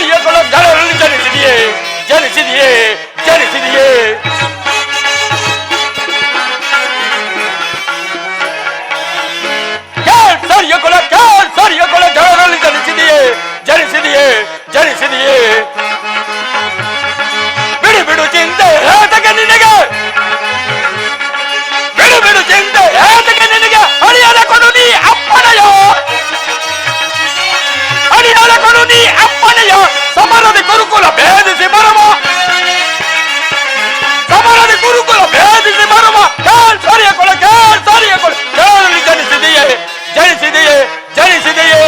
ಸರಿಯಗಳ ದಳದಲ್ಲಿ ಜನಿಸಿದೆಯೇ ಜನಿಸಿದೆಯೇ ಜನಿಸಿದೆಯೇ ಸರಿಯಗಳ ದಳದಲ್ಲಿ ಜನಿಸಿದೆಯೇ ಜನಿಸಿದೆಯೇ ಜನಿಸಿದೆಯೇ ಬಿಡು ಬಿಡು ಚಿಂತೆ ಹೇತಕ್ಕೆ ನಿನಗೆ ಬಿಡು ಬಿಡು ಚಿಂತೆ ಹೇತಕ್ಕೆ ನಿನಗೆ ಅಳಿಯದ ಕೊಡು ನೀ ಅಪ್ಪನೆಯೋ ಅಳಿಯದ ಕೊಡು ನೀ ಅಪ್ಪನೆಯೋ ಸಮರದ ಗುರುಕುಲ ಭೇದಿಸಿ ಬರುವ ಸಮರದ ಗುರುಕುಲ ಭೇದಿಸಿ ಬರುವ ಸರಿಯ ಕೊಳ ಸರಿಯ ಕೊಳ ಜನಿಸಿದೆಯೇ ಜನಿಸಿದೆಯೇ ಜನಿಸಿದೆಯೇ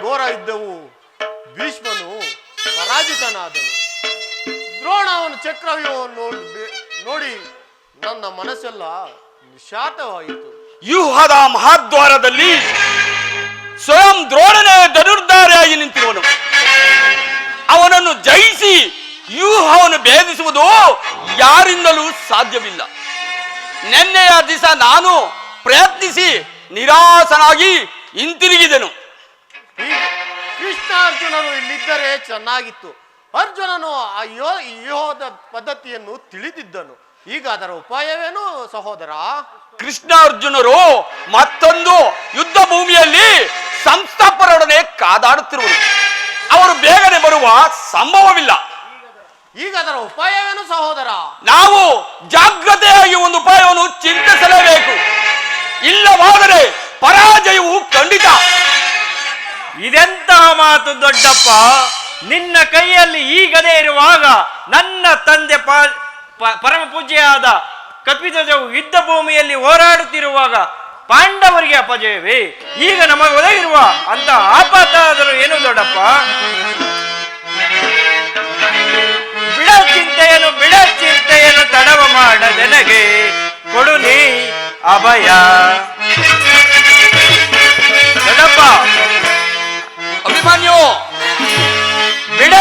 ಘೋರ ಯುದ್ಧವು ಭೀಷ್ಮನು ಪರಾಜಿತನಾದನು. ದ್ರೋಣವನು ಚಕ್ರವ್ಯೂಹವನ್ನು ನೋಡಿ ನನ್ನ ಮನಸ್ಸೆಲ್ಲ ನಿಶಾತವಾಯಿತು. ವ್ಯೂಹದ ಮಹಾದ್ವಾರದಲ್ಲಿ ಸ್ವಯಂ ದ್ರೋಣನೇ ಧನುರ್ಧಾರಿಯಾಗಿ ನಿಂತಿರುವನು. ಅವನನ್ನು ಜಯಿಸಿ ವ್ಯೂಹವನ್ನು ಭೇದಿಸುವುದು ಯಾರಿಂದಲೂ ಸಾಧ್ಯವಿಲ್ಲ. ನಿನ್ನೆಯ ದಿವಸ ನಾನು ಪ್ರಯತ್ನಿಸಿ ನಿರಾಸನಾಗಿ ಹಿಂತಿರುಗಿದೆನು. ಕೃಷ್ಣಾರ್ಜುನನು ಇಲ್ಲಿದ್ದರೆ ಚೆನ್ನಾಗಿತ್ತು. ಅರ್ಜುನನು ಆ ವ್ಯೂಹದ ಪದ್ಧತಿಯನ್ನು ತಿಳಿದಿದ್ದನು. ಈಗ ಅದರ ಉಪಾಯವೇನು ಸಹೋದರ? ಕೃಷ್ಣಾರ್ಜುನರು ಮತ್ತೊಂದು ಯುದ್ಧ ಭೂಮಿಯಲ್ಲಿ ಸಂಸ್ಥಾಪರೊಡನೆ ಕಾದಾಡುತ್ತಿರುವರು. ಅವರು ಬೇಗನೆ ಬರುವ ಸಂಭವವಿಲ್ಲ. ಈಗ ಅದರ ಉಪಾಯವೇನು ಸಹೋದರ? ನಾವು ಜಾಗ್ರತೆಯಾಗಿ ಒಂದು ಉಪಾಯವನ್ನು ಚಿಂತಿಸಲೇಬೇಕು. ಇಲ್ಲವಾದರೆ ಪರಾಜಯವು ಖಂಡಿತ. ಇದೆಂತಹ ಮಾತು ದೊಡ್ಡಪ್ಪ? ನಿನ್ನ ಕೈಯಲ್ಲಿ ಈ ಗದೆ ಇರುವಾಗ ನನ್ನ ತಂದೆ ಪರಮ ಪೂಜ್ಯವಾದ ಕಪಿಧ್ವಜವು ಯುದ್ಧ ಭೂಮಿಯಲ್ಲಿ ಹೋರಾಡುತ್ತಿರುವಾಗ ಪಾಂಡವರಿಗೆ ಅಪಜಯವೇ? ಈಗ ನಮಗೆ ಒದಗಿರುವ ಅಂತ ಆಪಾತ ಆದರೂ ಏನು ದೊಡ್ಡಪ್ಪ? ಬಿಡ ಚಿಂತೆಯನ್ನು ತಡವ ಮಾಡದೆನಗೆ ಕೊಡು ನೀ ಅಭಯ. ದೊಡ್ಡಪ್ಪ ಅಭಿಮನ್ಯು, ಬಿಡ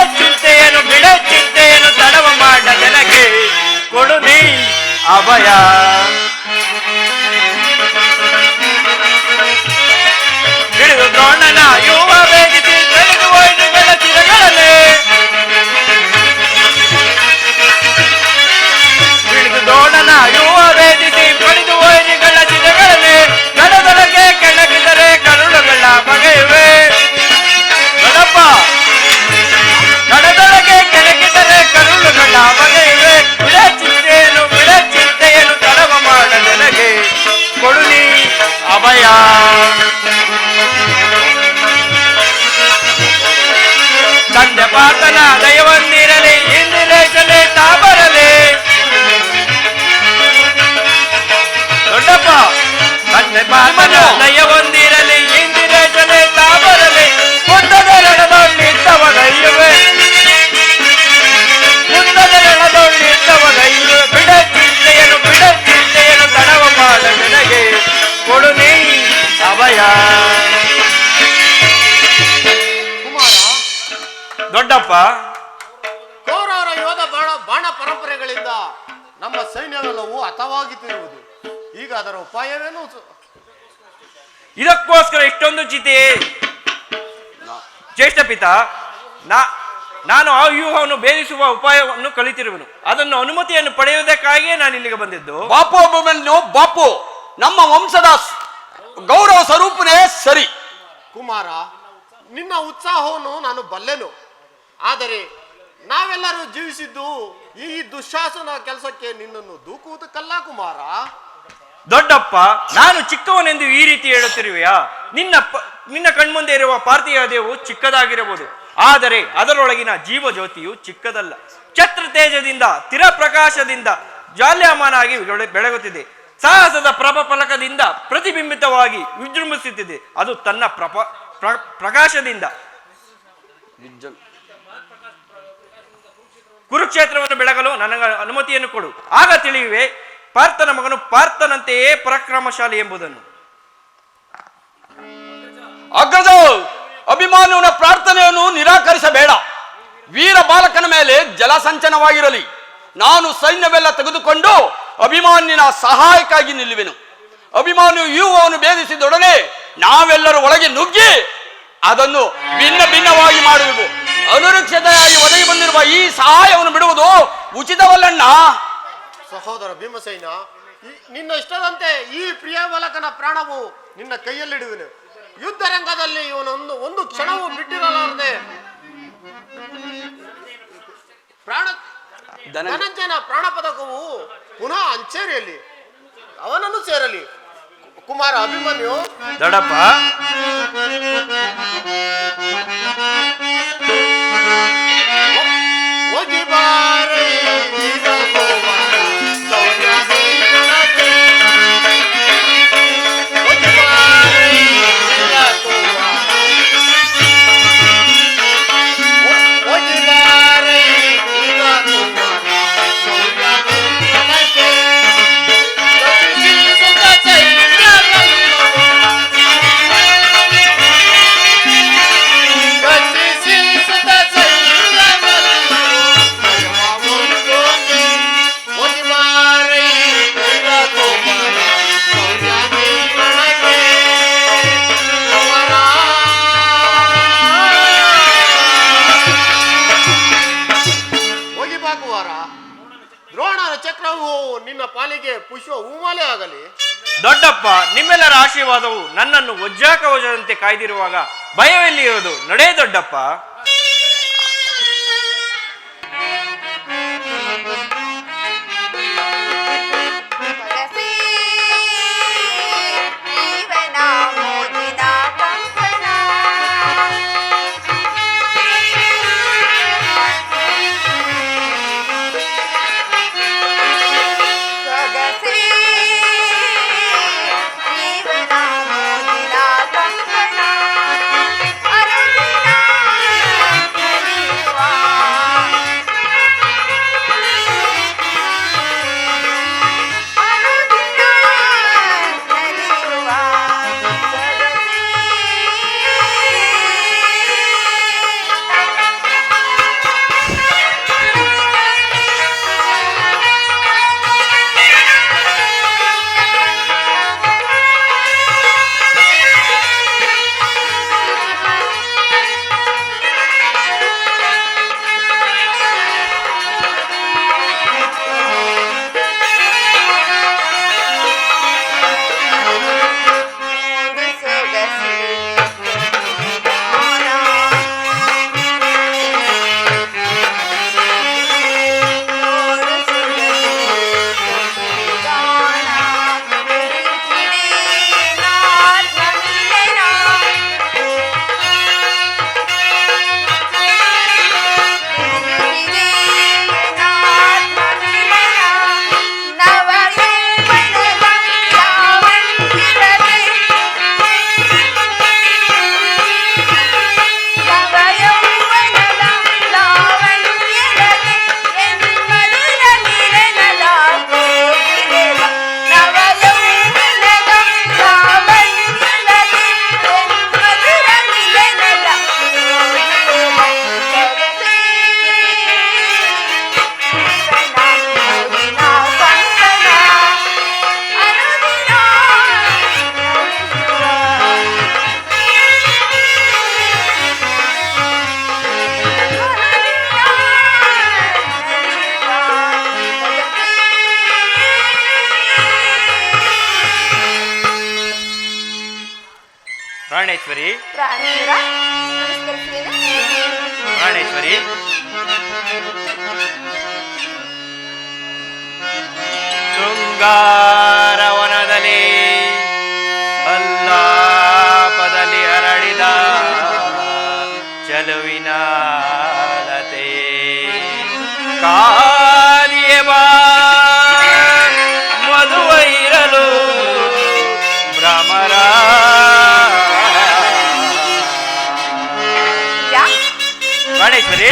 ಚಿಂತೆಯನ್ನು ತಡವ ಮಾಡದೆನಗೆ ಕೊಡು ನೀ ಅಭಯ. ಹಿಡಿದು ದ್ರೋಣನ ಯುವ ವೇದಿಸಿ ಬೆಳೆದು ವೈದ್ಯಗಳ ಚಿರಗಳೇ, ಹಿಡಿದು ದ್ರೋಣನ ಯುವ ವೇದಿಸಿ ಪಡೆದು ವೈದ್ಯಗಳ ಚಿರಗಳೇ, ದಯವೊಂದಿರಲಿ ಇಂದಿರೇಶಲೆ ತಾಬರಲಿ. ದೊಡ್ಡಪ್ಪ ತಂದೆ ಪಾಪನ ದಯವೊಂದಿರಲಿ ಇಂದಿರೇಶಲೆ ತಾಬರಲಿ. ಮುದ್ದದ ರಣದೊಳ್ಳಿದ್ದವಗೈಯುವೆ ಮುದ್ದದೊಳ್ಳಿದ್ದವಗೈಯುವೆ. ಬಿಡ ಚಿಂತೆಯನ್ನು ತಡವ ಮಾಡ ನನಗೆ ಕೊಡು ನೀ ಅಭಯ. ಕುಮಾರ, ದೊಡ್ಡಪ್ಪ, ಕೌರವರ ಯೋಧ ಬಾಣ ಪರಂಪರೆಗಳಿಂದ ನಮ್ಮ ಸೈನ್ಯವೆಲ್ಲವೂ ಹತವಾಗುತ್ತಿರುವುದು. ಈಗ ಅದರ ಉಪಾಯವೇನು? ಇದಕ್ಕೋಸ್ಕರ ಇಷ್ಟೊಂದು ಚಿತೆ ಜ್ಯೇಷ್ಠ ಪಿತ. ನಾನು ಆ ವ್ಯೂಹವನ್ನು ಭೇದಿಸುವ ಉಪಾಯವನ್ನು ಕಲಿತಿರುವನು. ಅದನ್ನು ಅನುಮತಿಯನ್ನು ಪಡೆಯುವುದಕ್ಕಾಗಿಯೇ ನಾನು ಇಲ್ಲಿಗೆ ಬಂದಿದ್ದು. ಬಾಪು ಅಭಿಮನ್ಯು ಬಾಪು ನಮ್ಮ ವಂಶದ ಗೌರವ ಸ್ವರೂಪನೇ ಸರಿ. ಕುಮಾರ, ನಿನ್ನ ಉತ್ಸಾಹವನ್ನು ನಾನು ಬಲ್ಲೆನು. ಆದರೆ ನಾವೆಲ್ಲರೂ ಜೀವಿಸಿದ್ದು ಈ ದುಶ್ಯಾಸನ ಕೆಲಸಕ್ಕೆ ನಿನ್ನನ್ನು ದೂಕುವುದಕ್ಕಲ್ಲ ಕುಮಾರ. ದೊಡ್ಡಪ್ಪ, ನಾನು ಚಿಕ್ಕವನೆಂದು ಈ ರೀತಿ ಹೇಳುತ್ತಿರುವೆಯಾ? ನಿನ್ನ ಕಣ್ಮುಂದೆ ಇರುವ ಪಾರ್ಥಿವ ದೇವು ಚಿಕ್ಕದಾಗಿರಬಹುದು, ಆದರೆ ಅದರೊಳಗಿನ ಜೀವ ಜ್ಯೋತಿಯು ಚಿಕ್ಕದಲ್ಲ. ಛತ್ರ ತೇಜದಿಂದ ತಿರ ಪ್ರಕಾಶದಿಂದ ಜಾಲ್ಯಮಾನಾಗಿ ಬೆಳಗುತ್ತಿದೆ. ಸಾಹಸದ ಫಲಕದಿಂದ ಪ್ರತಿಬಿಂಬಿತವಾಗಿ ವಿಜೃಂಭಿಸುತ್ತಿದೆ. ಅದು ತನ್ನ ಪ್ರಕಾಶದಿಂದ ಕುರುಕ್ಷೇತ್ರವನ್ನು ಬೆಳಗಲು ನನಗೆ ಅನುಮತಿಯನ್ನು ಕೊಡು. ಆಗ ತಿಳಿಯುವೆ ಪಾರ್ಥನ ಮಗನು ಪಾರ್ಥನಂತೆಯೇ ಪರಾಕ್ರಮಶಾಲಿ ಎಂಬುದನ್ನು. ಅಗ್ರಜ, ಅಭಿಮಾನುವಿನ ಪ್ರಾರ್ಥನೆಯನ್ನು ನಿರಾಕರಿಸಬೇಡ. ವೀರ ಬಾಲಕನ ಮೇಲೆ ಜಲಸಂಚನವಾಗಿರಲಿ. ನಾನು ಸೈನ್ಯವೆಲ್ಲ ತೆಗೆದುಕೊಂಡು ಅಭಿಮಾನ್ಯನ ಸಹಾಯಕ್ಕಾಗಿ ನಿಲ್ಲುವೆನು. ಅಭಿಮಾನಿಯು ವ್ಯೂಹವನ್ನು ಭೇದಿಸಿದೊಡನೆ ನಾವೆಲ್ಲರೂ ಒಳಗೆ ನುಗ್ಗಿ ಅದನ್ನು ಭಿನ್ನ ಭಿನ್ನವಾಗಿ ಮಾಡುವೆವು. ಅನುರಕ್ಷತೆಯಾಗಿ ಒದಗಿ ಬಂದಿರುವ ಈ ಸಹಾಯವನ್ನು ಬಿಡುವುದು ಉಚಿತವಲ್ಲಣ್ಣ. ಸಹೋದರ ಭೀಮಸೇನ, ನಿನ್ನ ಇಷ್ಟದಂತೆ ಈ ಪ್ರಿಯ ಬಾಲಕನ ಪ್ರಾಣವು ನಿನ್ನ ಕೈಯಲ್ಲಿಡುವೆನು. ಯುದ್ಧ ರಂಗದಲ್ಲಿ ಇವನೊಂದು ಒಂದು ಕ್ಷಣವೂ ಬಿಟ್ಟಿರಲಾರದೆ ಧನಂಜಯನ ಪ್ರಾಣ ಪದಕವು ಪುನಃ ಅಂಚೇರಿಯಲ್ಲಿ ಅವನನ್ನು ಸೇರಲಿ. ಕುಮಾರ ಅಭಿಮನ್ಯು, ದೊಡ್ಡಪ್ಪ, ಹೋಗಿ ಬಾರೆ ದ್ರೋಣನ ಚಕ್ರವು ನಿನ್ನ ಪಾಲಿಗೆ ಪುಷ್ಪ ಹೂಮಾಲೆ ಆಗಲಿ. ದೊಡ್ಡಪ್ಪ, ನಿಮ್ಮೆಲ್ಲರ ಆಶೀರ್ವಾದವು ನನ್ನನ್ನು ವಜ್ರಾಕವಚದಂತೆ ಕಾಯ್ದಿರುವಾಗ ಭಯವೆಲ್ಲಿರುವುದು? ನಡೆ ದೊಡ್ಡಪ್ಪ. ಪ್ರಾಣೇಶ್ವರಿ ಪ್ರಾಣೇಶ್ವರ ನಮಸ್ಕರಿಸುತ್ತೇನೆ. ಪ್ರಾಣೇಶ್ವರಿ ಶೃಂಗಾರವನದಲ್ಲಿ ಅಲ್ಲಾಪದಲ್ಲಿ ಹರಡಿದ ಚಲುವಿನ ಲತೆ ಕಾದಿಯೇ ಬಾ ಮಧುವ ಇರಲು ಭ್ರಮರ ಯಾ ಪ್ರಾಣೇಶ್ವರಿ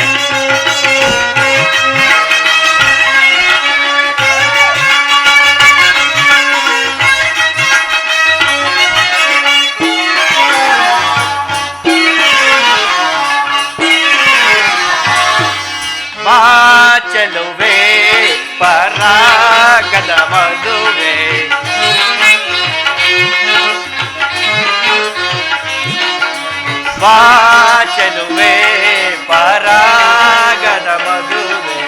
ಚಲುವೆ ಪರಾಗದ ಮದುವೆ ಚಲುವೆ ಪರಾಗದ ಮದುವೆ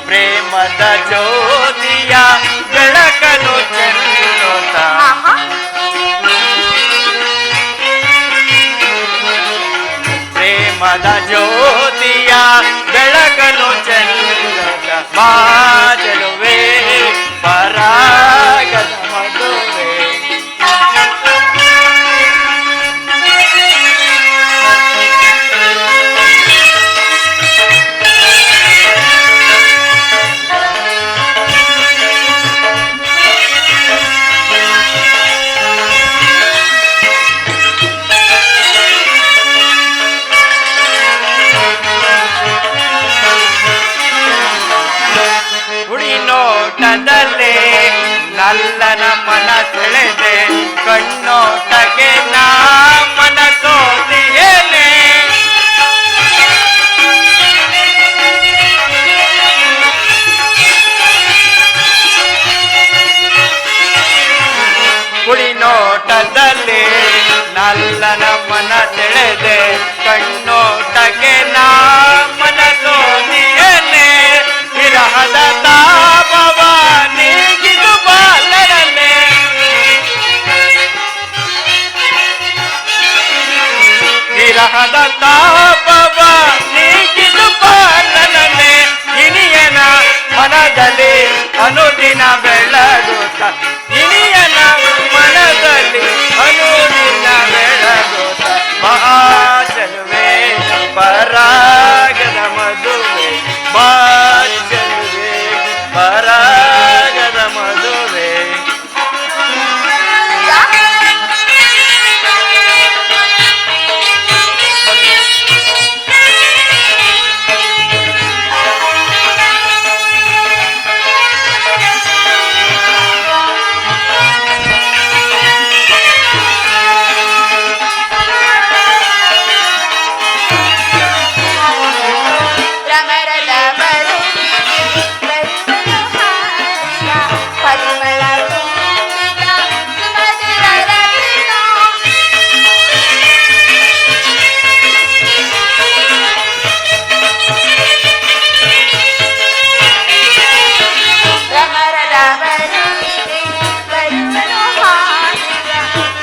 ಪ್ರೇಮದ ಜ್ಯೋತಿಯ ಬೆಳಕನು ಚೆಲ್ಲುತ್ತ ಆಹಾ ಪ್ರೇಮದ ಜ್ಯೋತಿಯ ಬೆಳಕನು ಚೆಲ್ಲುತ್ತ ಚಲುವೆ ಪರಾಗದ ಮದುವೆ ನೋಟದಲ್ಲೇ ನಲ್ಲನ ಮನ ಸೆಳೆದೆ ಕಣ್ಣೋಟಕ್ಕೆ ನಾ ಮನ ಸೋತಿಯೇನೆ ಕುಡಿ ನೋಟದಲ್ಲಿ ನಲ್ಲನ ಮನ ಸೆಳೆದೆ ಕಣ್ಣೋಟಕ್ಕೆ ನಾ ಮನ ಸೋತಿಯೇನೆ ವಿರಹದ ತಾಪವ ನೀಗಿದು ಬಾಲರನೆ ವಿರಹದ ತಾಪವ ನೀಗಿದು ಬಾಲರನೆ ಇನಿಯನ ಮನದಲ್ಲಿ ಅನುದಿನ ಬೆಳಗುತ್ತ ಇನಿಯನ ಮನದಲ್ಲಿ ಅನುದಿನ ಬೆಳಗುತ್ತ ಚಲುವೆ ಪರಾಗದ ಮದುವೆ ಚಲುವೆ ಪರಾಗದ ಮದುವೆ ಭ್ರಮರದ ಬರುವಿಗೆ ಬರುವನು ಹಾಡಿದ ಪರಿಮಳ ತುಂಬಿದ ಸುಮಧುರ ರವಿನೋ. ಭ್ರಮರದ ಬರುವಿಗೆ ಬರುವನು ಹಾಡಿದ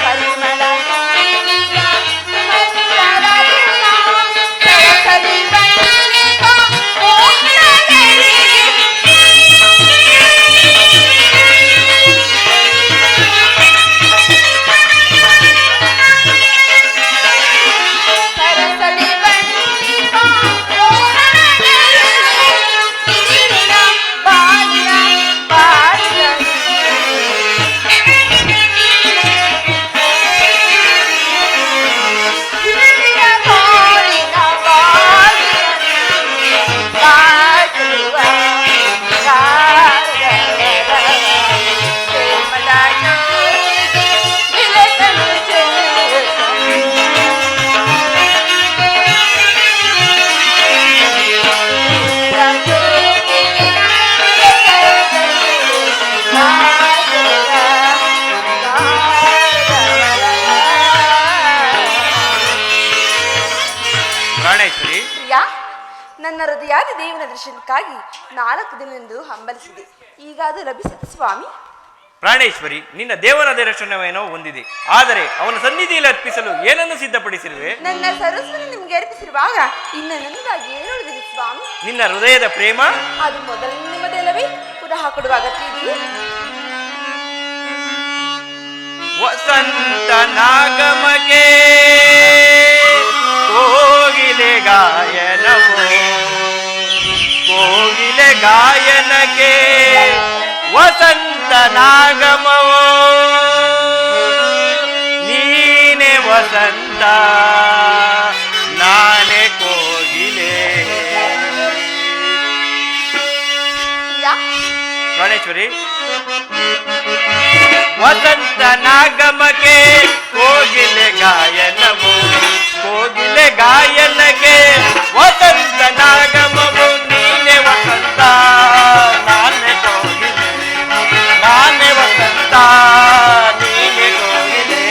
ಪರಿಮಳ ತುಂಬಿದ ಸುಮಧುರ ರವಿನೋ. ಸರಸದಿ ಬಂದಿತ ಮೋಹನಗಳಿಗೆ ಸರಸದಿ ಬಂದಿತ ಮೋಹನಗಳಿಗೆ ಇದಿರಿನ ಬಾಗಿನ ಬಾಗಿನ ಇದಿರಿನ ಬಾಗಿನ ಬಾಗಿನ ಬಾಗಿಲುವ ಕಾರಗರ ಪ್ರೇಮದ ಜ್ಯೋತಿಗೆ ಬೆಳಕನ್ನು ಪ್ರಾಣೇಶ್ವರಿ ಪ್ರಿಯಾ, ನನ್ನ ಹೃದಯಾದಿ ದೇವನ ದರ್ಶನಕ್ಕಾಗಿ 4 ದಿನವೆಂದು ಹಂಬಲಿಸಿದೆ. ಈಗ ಅದು ಲಭಿಸಿದೆ ಸ್ವಾಮಿ. ಪ್ರಾಣೇಶ್ವರಿ, ನಿನ್ನ ದೇವರ ದರ್ಶನವೇನೋ ಹೊಂದಿದೆ, ಆದರೆ ಅವನ ಸನ್ನಿಧಿಯಲ್ಲಿ ಅರ್ಪಿಸಲು ಏನನ್ನು ಸಿದ್ಧಪಡಿಸಿರುವೆ? ನನ್ನ ಸರಸ್ವತಿ ನಿಮ್ಗೆ ಅರ್ಪಿಸಿರುವಾಗ ಇನ್ನು ನನ್ನದಾಗಿ ಏನು ಉಳಿದಿದೆ ಸ್ವಾಮಿ? ನಿನ್ನ ಹೃದಯದ ಪ್ರೇಮ. ಅದು ಮೊದಲು ನಿಮ್ಮದಲ್ಲವೇ? ಪುನಃ ಕೊಡುವ ಅಗತ್ಯ ಇದೆಯೇ? ವಸಂತ ನಾಗಮಗೆ ಕೋಗಿಲೆ ಗಾಯನವೋ, ಕೋಗಿಲೆ ಗಾಯನಕ್ಕೆ ವಸಂತ ನಾಗಮವೋ, ನೀನೆ ವಸಂತ ನಾನೇ ಕೋಗಿಲೆ. ಪ್ರಾಣೇಶ್ವರಿ, ವಸಂತ ನಾಗಮಗೆ ಕೋಗಿಲೆ ಗಾಯನವು, ಕೋಗಿಲೆ ಗಾಯನಗೆ ವಸಂತ ನಾಗಮವು, ನೀನೆ ವಸಂತ ನಾನೇ ಕೋಗಿಲೆ, ನಾನೇ ವಸಂತ ನೀನೆ ಕೋಗಿಲೆ.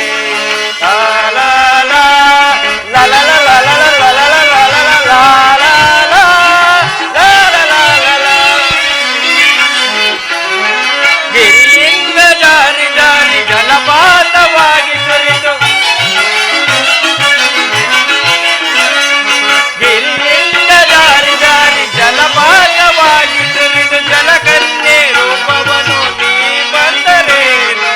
ಲಾ ಲಾ ಲಾ ಲಾ ಲಾ ಲಾ ಲಾ ಲಾ ಲಾ ಲಾ ಲಾ ಲಾ ಲಾ ಲಾ ಲಾ ಲಾ ಲಾ ಲಾ. ಗಿರಿಯಿಂದ ಜಾರಿ ಜಾರಿ ಜಲಪಾತವಾಗಿ ಸುರಿದು, ಗಿರಿಯಿಂದ ಜಾರಿ ಜಾರಿ ಜಲಪಾತವಾಗಿ ಸುರಿದು ಜಲಕನ್ಯೆ ರೂಪವನ್ನು ನೀ ಬಂದರೇನು,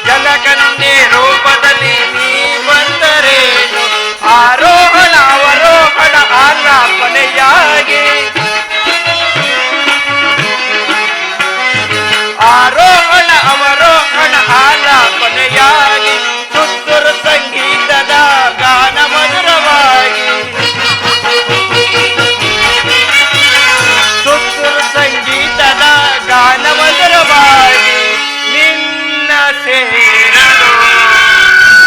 ಜಲಕನ್ಯೆ ರೂಪದಲ್ಲಿ ನೀ ಬಂದರೇನು. ಆರೋಹಣ ಅವರೋಹಣ ಆಲಾಪನೆಯಾಗಿ, ಆರೋಹಣ ಅವರೋಹಣ ಆಲಾಪನೆಯಾಗಿ, ಸುತ್ತೂರು ಸಂಗೀತದ ಗಾನ ಮಧುರವಾಗಿ, ಸುತ್ತೂರು ಸಂಗೀತದ ಗಾನ ಮಧುರವಾಗಿ, ನಿನ್ನ ಸೇರಲು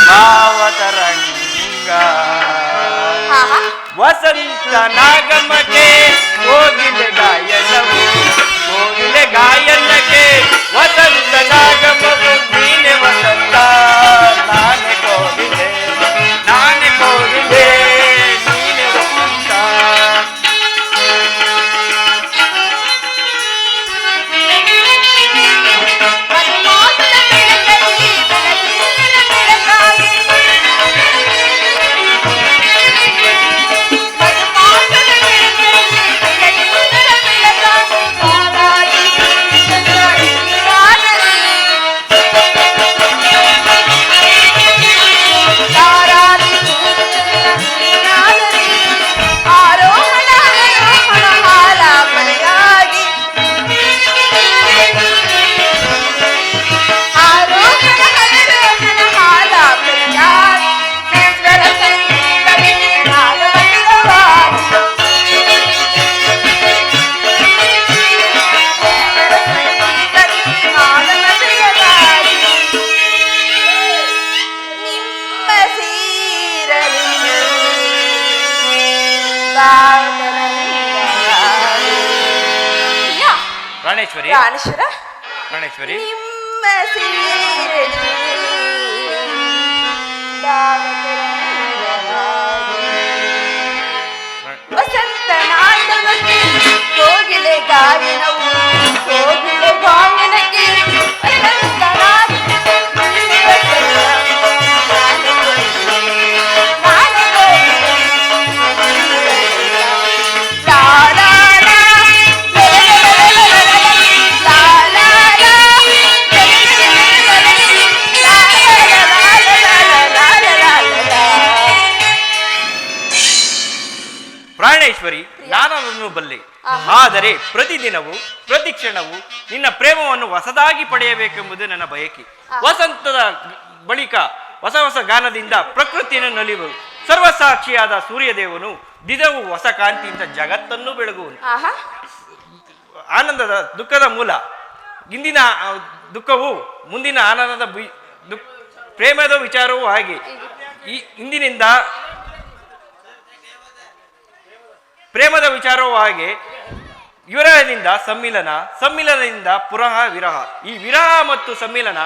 ಭಾವತರಂಗ. ವಸಂತ ನಾಗಮಗೆ ಕೋಗಿಲೆ ಗಾಯನವು, ಕೋಗಿಲೆ ಗಾಯನಕ್ಕೆ ವಸಂತ ನಾಗಮವು, ನೀನೆ ವಸಂತ ನಾನೇ ಕೋಗಿಲೆ, ನಾನೇ ಕೋಗಿಲೆ, ನೀನೆ ವಸಂತ. ಪ್ರಾಣೇಶ್ವರಿ, ಪ್ರಾಣೇಶ್ವರ, ಪ್ರಾಣೇಶ್ವರಿ, ನಿಮ್ಮ ಸೀರೆಯಲ್ಲಿ ವಸಂತ ನಾಟಕಕ್ಕೆ ಕೋಗಿಲೆ ಗಾಯನವು, ಕೋಗಿಲೆ ಗಾಯನಕ್ಕೆ ವಸಂತ ಪ್ರಾಣೇಶ್ವರಿ, ನಾನದನ್ನು ಬಲ್ಲೆ, ಆದರೆ ಪ್ರತಿದಿನವೂ ಪ್ರತಿ ಕ್ಷಣವೂ ನಿನ್ನ ಪ್ರೇಮವನ್ನು ಹೊಸದಾಗಿ ಪಡೆಯಬೇಕೆಂಬುದು ನನ್ನ ಬಯಕೆ. ವಸಂತದ ಬಳಿಕ ಹೊಸ ಹೊಸ ಗಾನದಿಂದ ಪ್ರಕೃತಿಯನ್ನು ನಲಿಯುವುದು, ಸರ್ವಸಾಕ್ಷಿಯಾದ ಸೂರ್ಯದೇವನು ದಿನವೂ ಹೊಸ ಕಾಂತಿಯಿಂದ ಜಗತ್ತನ್ನು ಬೆಳಗುವನು. ಆನಂದದ ದುಃಖದ ಮೂಲ, ಇಂದಿನ ದುಃಖವು ಮುಂದಿನ ಆನಂದದ ಪ್ರೇಮದ ವಿಚಾರವೂ ಹಾಗೆ. ಈ ಇಂದಿನಿಂದ ಪ್ರೇಮದ ವಿಚಾರವೂ ಹಾಗೆ. ವಿರಹದಿಂದ ಸಮ್ಮಿಲನ, ಸಮ್ಮಿಲನದಿಂದ ಪುನಃ ವಿರಹ. ಈ ವಿರಹ ಮತ್ತು ಸಮ್ಮಿಲನ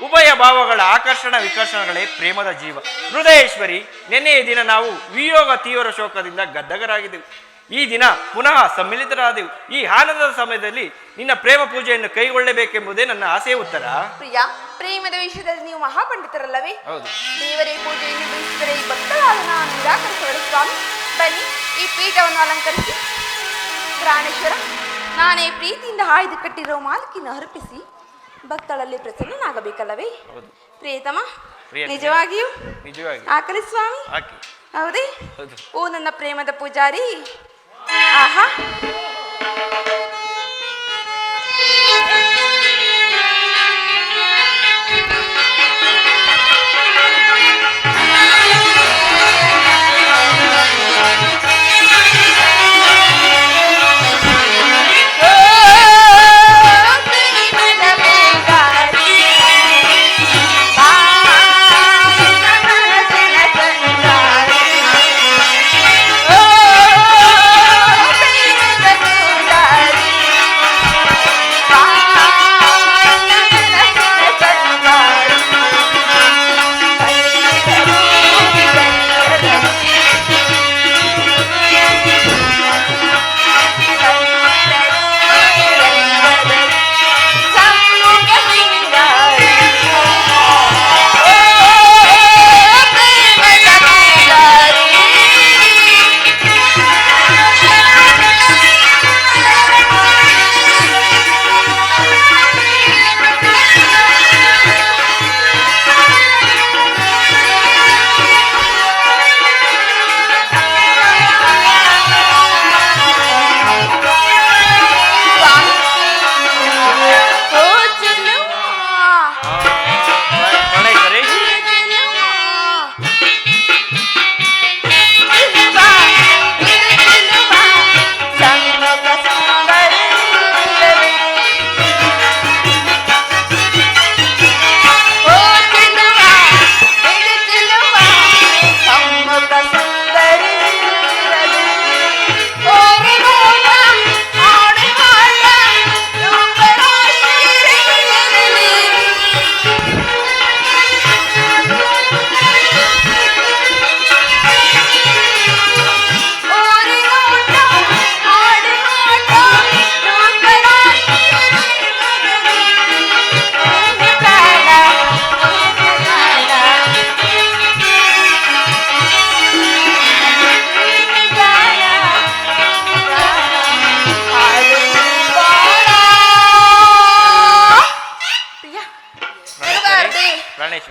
ಉಭಯ ಭಾವಗಳ ಆಕರ್ಷಣ ವಿಕರ್ಷಣಗಳೇ ಪ್ರೇಮದ ಜೀವ. ಹೃದಯೇಶ್ವರಿ, ನಿನ್ನೆಯ ದಿನ ನಾವು ವಿಯೋಗ ತೀವ್ರ ಶೋಕದಿಂದ ಗದ್ದಗರಾಗಿದ್ದೆವು. ಈ ದಿನ ಪುನಃ ಸಮ್ಮಿಲಿತರಾದೆವು. ಈ ಆನಂದದ ಸಮಯದಲ್ಲಿ ನಿನ್ನ ಪ್ರೇಮ ಪೂಜೆಯನ್ನು ಕೈಗೊಳ್ಳಬೇಕೆಂಬುದೇ ನನ್ನ ಆಸೆಯ ಉತ್ತರ. ಪ್ರಿಯ, ಪ್ರೇಮದ ವಿಷಯದಲ್ಲಿ ನೀವು ಮಹಾಪಂಡಿತರಲ್ಲವೇ? ಹೌದು. ದೇವರೇ ಪೂಜೆಯನ್ನು ಬಯಸಿದರೆ ಈ ಭಕ್ತರಾದ ನಾನು ನಿರಾಕರಿಸಬೇಡ ಸ್ವಾಮಿ. ಬನ್ನಿ, ಈ ಪೀಠವನ್ನು ಅಲಂಕರಿಸಿ. ಪ್ರಾಣೇಶ್ವರ, ನಾನೇ ಪ್ರೀತಿಯಿಂದ ಆಯ್ದು ಕಟ್ಟಿರೋ ಮಾಲಕಿನ ಅರ್ಪಿಸಿ ಭಕ್ತಳಲ್ಲಿ ಪ್ರಸನ್ನನಾಗಬೇಕಲ್ಲವೇ? ಪ್ರಿಯತಮ, ನಿಜವಾಗಿಯೂ ಆಕಲಿ ಸ್ವಾಮಿ. ಹೌದೇ? ಓ ನನ್ನ ಪ್ರೇಮದ ಪೂಜಾರಿ, ಆಹಾ.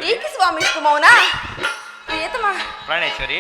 ಏಕೆ ಸ್ವಾಮಿ ಇಷ್ಟು ಮೌನ? ಪ್ರಿಯತಮ ಪ್ರಾಣೇಶ್ವರಿ,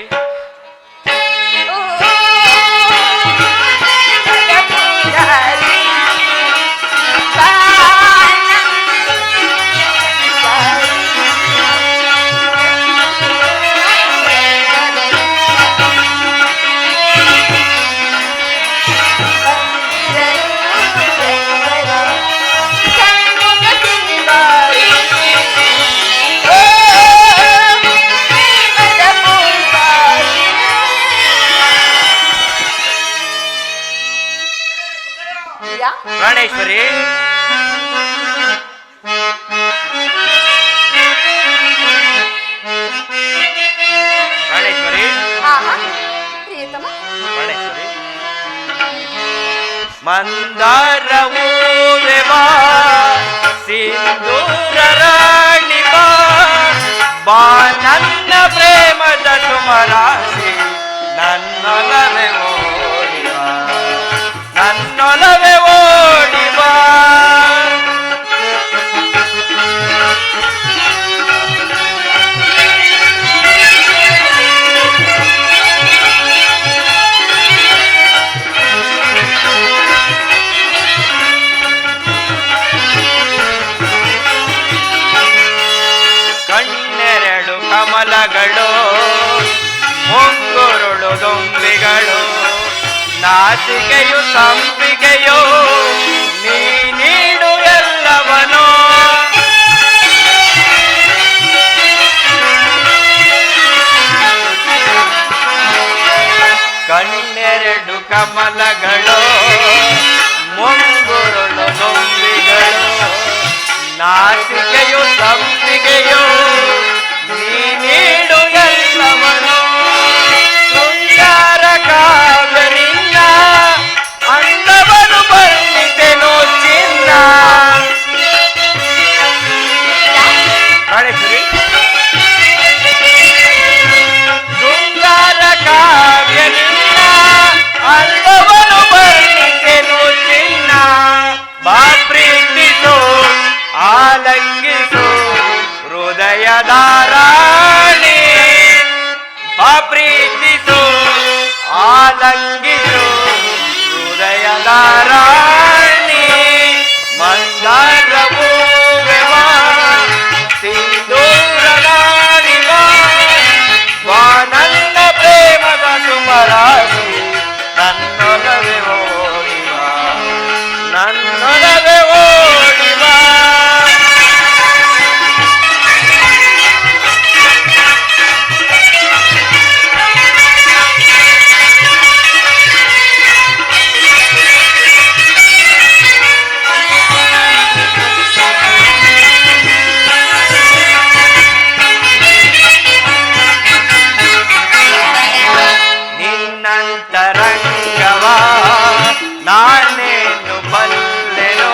ಪ್ರಾಣೇಶ್ವರಿ, ಪ್ರಾಣೇಶ್ವರಿ, ಪ್ರಿಯತಮ ಪ್ರಾಣೇಶ್ವರಿ, ಮಂದಾರವೂ ಸಿಂಧೂರ ರಾಣಿ ಬಾ ನನ್ನ ಪ್ರೇಮದ ಸುಮರಾಶಿ, ನನ್ನೊಲವೇ ಓಡಿವಾ, ನನ್ನೊಲವೇ ಓಡಿವಾ. ಕಣ್ಣೆರಡು ಕಮಲಗಳು, ಮುಂಗುರುಳು ದೊಂಬಿಗಳು, ನಾಚಿಕೆಯು ಸಂಪಿಗೆಯೋ, ನೀ ನೀಡು ಎಲ್ಲವನೋ. ಕಣ್ಣೆರಡು ಕಮಲಗಳು, ಮುಂಗುರುಳು ದೊಂಬಿಗಳು, ನಾಚಿಕೆಯು ಸಂಪಿಗೆಯೋ, ನೀ ನೀಡು ಎಲ್ಲವನೋ. ಸುಂದರ ಕಾವ್ಯ ನಿನ್ನ ಮರಾಸಿ ನನ್ನೊಲವೇ ಓಡಿವ ನನ್ನೊಲವೇ ಓಡಿವ. ನಿನ್ನಂತರಂಗವ ನಾನೇನು ಬಲ್ಲೆನೋ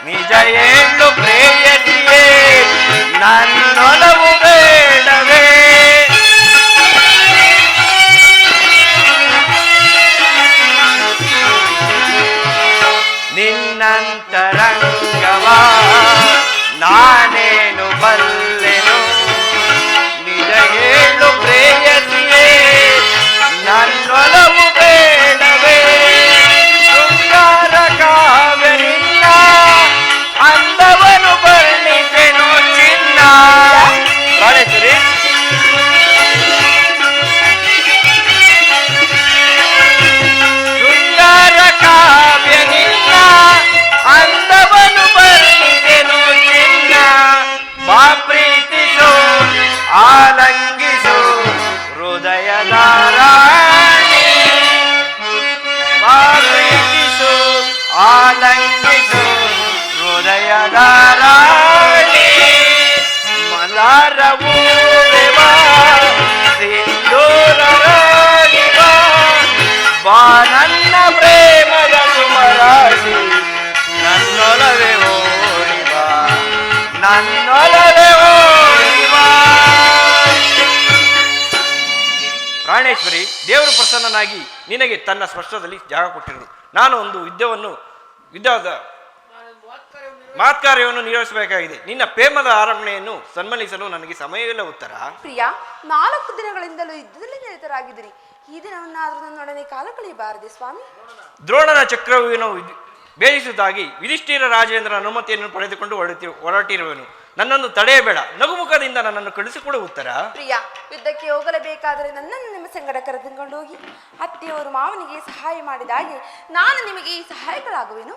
ನಿಜ ಹೇಳು ಪ್ರೇಯಸಿಯೇ ನನ್ನೊಲವು ಬೇಡವೇ. ನಿನ್ನಂತರಂಗವ ನಾನೇನು ಬಲ್ಲೆನೋ ನಿಜ ಹೇಳು ಪ್ರೇಯಸಿಯೇ ನನ್ನೊಲವು ಬೇಡವೇ. ಶೃಂಗಾರ ಕಾವ್ಯ ನಿನ್ನ ಅಂದವನು ವರ್ಣಿಸೆನು ಚಿನ್ನ. ಪ್ರಾಣೇಶ್ವರಿ, ಶೃಂಗಾರ ಕಾವ್ಯ ನಿನ್ನ ಅಂದವನು ವರ್ಣಿಸೆನು ಚಿನ್ನ. ಬಾ ಪ್ರೀತಿಸು ಆಲಂಗಿಸು ಹೃದಯದ ರಾಣಿ. ಬಾ ಪ್ರೀತಿಸು ಆಲಂಗಿಸು ಹೃದಯದ ರಾಣಿ. ಮಲಾರವು ಸಿಂಧೂರ ರಾಣಿವ ಬಾ ನನ್ನ ಪ್ರೇಮದ ಸುಮರಾಶಿ ನನ್ನೊಲವೇ ಓಡಿವ ನನ್ನೊಲವೇ ಓಡಿವ. ಪ್ರಾಣೇಶ್ವರಿ, ದೇವರು ಪ್ರಸನ್ನನಾಗಿ ನಿನಗೆ ತನ್ನ ಸ್ಪರ್ಶದಲ್ಲಿ ಜಾಗ ಕೊಟ್ಟಿರು. ನಾನು ಒಂದು ಯುದ್ಧದ ಮಾತ್ಕಾರ್ಯವನ್ನು ನಿರ್ವಹಿಸಬೇಕಾಗಿದೆ. ನಿನ್ನ ಪ್ರೇಮದ ಆರಂಭಣೆಯನ್ನು ಸನ್ಮಾನಿಸಲು ನನಗೆ ಸಮಯವಿಲ್ಲ. ಉತ್ತರ ಪ್ರಿಯ, 4 ದಿನಗಳಿಂದಲೂ ಯುದ್ಧದಲ್ಲಿ ನಿರತರಾಗಿದ್ದೀರಿ. ಈ ದಿನವನ್ನಾದರೂ ನನ್ನೊಡನೆ ಕಾಲ ಕಳೆಯಬಾರದೆ ಸ್ವಾಮಿ? ದ್ರೋಣನ ಚಕ್ರವ್ಯೂಹವನ್ನು ಭೇದಿಸುವುದಾಗಿ ಯುಧಿಷ್ಠಿರ ರಾಜೇಂದ್ರನ ಅನುಮತಿಯನ್ನು ಪಡೆದುಕೊಂಡು ಹೊರಟಿರುವೆನು. ನನ್ನನ್ನು ತಡೆಯಬೇಡ. ನಗುಮುಖದಿಂದ ನನ್ನನ್ನು ಕಳಿಸಿಕೊಡು. ಉತ್ತರ ಪ್ರಿಯ, ಯುದ್ಧಕ್ಕೆ ಹೋಗಲೇಬೇಕಾದರೆ ನನ್ನನ್ನು ನಿಮ್ಮ ಸಂಗಡ ಕರೆದುಕೊಂಡು ಹೋಗಿ ಅತ್ತೆಯವರು ಮಾವನಿಗೆ ಸಹಾಯ ಮಾಡಿದಾಗೆ ನಾನು ನಿಮಗೆ ಈ ಸಹಾಯಕರಾಗುವೆನು.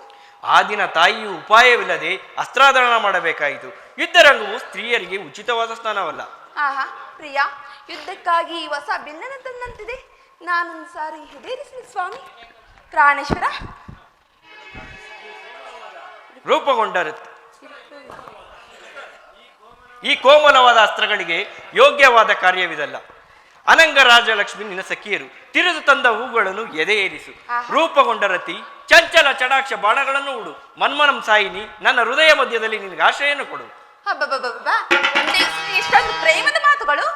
ಆ ದಿನ ತಾಯಿಯು ಉಪಾಯವಿಲ್ಲದೆ ಅಸ್ತ್ರಾಧಾರಣ ಮಾಡಬೇಕಾಯಿತು. ಯುದ್ಧರಂಗವು ಸ್ತ್ರೀಯರಿಗೆ ಉಚಿತವಾದ ಸ್ಥಾನವಲ್ಲ. ಆಹಾ ಪ್ರಿಯ, ಯುದ್ಧಕ್ಕಾಗಿ ಹೊಸ ಬೆನ್ನನ ತಂದಂತಿದೆ. ನಾನೊಂದು ಸಾರಿ ಹೆದರಿಸಲಿ ಸ್ವಾಮಿ. ಪ್ರಾಣೇಶ್ವರ, ರೂಪುಗೊಂಡರುತ್ತೆ ಈ ಕೋಮಲವಾದ ಅಸ್ತ್ರಗಳಿಗೆ ಯೋಗ್ಯವಾದ ಕಾರ್ಯವಿದಲ್ಲ. ಅನಂಗ ರಾಜಲಕ್ಷ್ಮಿ ನಿನ್ನ ಸಖಿಯರು. ತಿರುದು ತಂದ ಹೂಗಳನ್ನು ಎದೆ ಏರಿಸು. ರೂಪಗೊಂಡ ರತಿ ಚಂಚಲ ಚಡಾಕ್ಷ ಬಾಣಗಳನ್ನು ಉಡು. ಮನ್ಮನಂ ಸಾಯಿನಿ, ನನ್ನ ಹೃದಯ ಮಧ್ಯದಲ್ಲಿ ನಿನಗೆ ಆಶ್ರಯನ್ನು ಕೊಡು. ಹಬ್ಬಬ್ಬಬ್ಬ, ಎಷ್ಟೊಂದು ಪ್ರೇಮದ ಮಾತುಗಳು.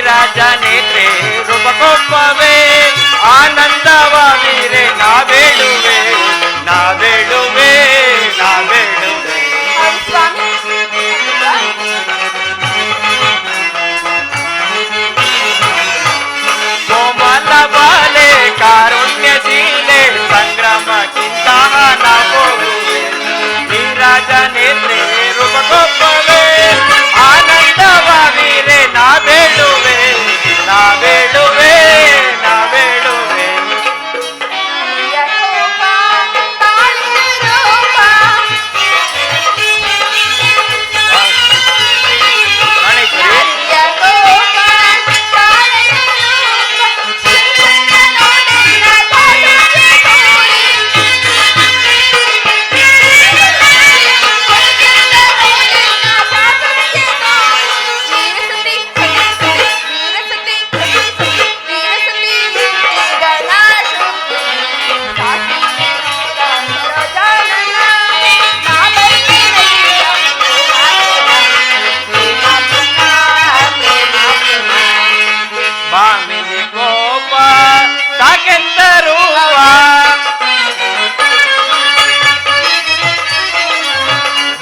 ರಾಜನೇತ್ರೆ ರೂಪಕೊಪ್ಪವೇ ಆನಂದವಾಗಿದೆ. ನಾ ಬೇಡುವೆ ನಾ ಬೇಡುವೆ ನಾ ಬೇಡುವೆ. ಕೋಮಲ ಬಾಲೆ ಕಾರುಣ್ಯಶೀಲೆ ಸಂಗ್ರಾಮಕ್ಕಿಂತ ನಾ ಹೋಗುವೆ. ಈ ರಾಜನೇತ್ರೆ ರೂಪಕೊಪ್ಪವೇ ಆನಂದವಾಗಿದೆ. ನಾ ಬೇಡುವೆ ನಾ ಬೇಡುವೆ ನಾ ಬೇಡುವೆ.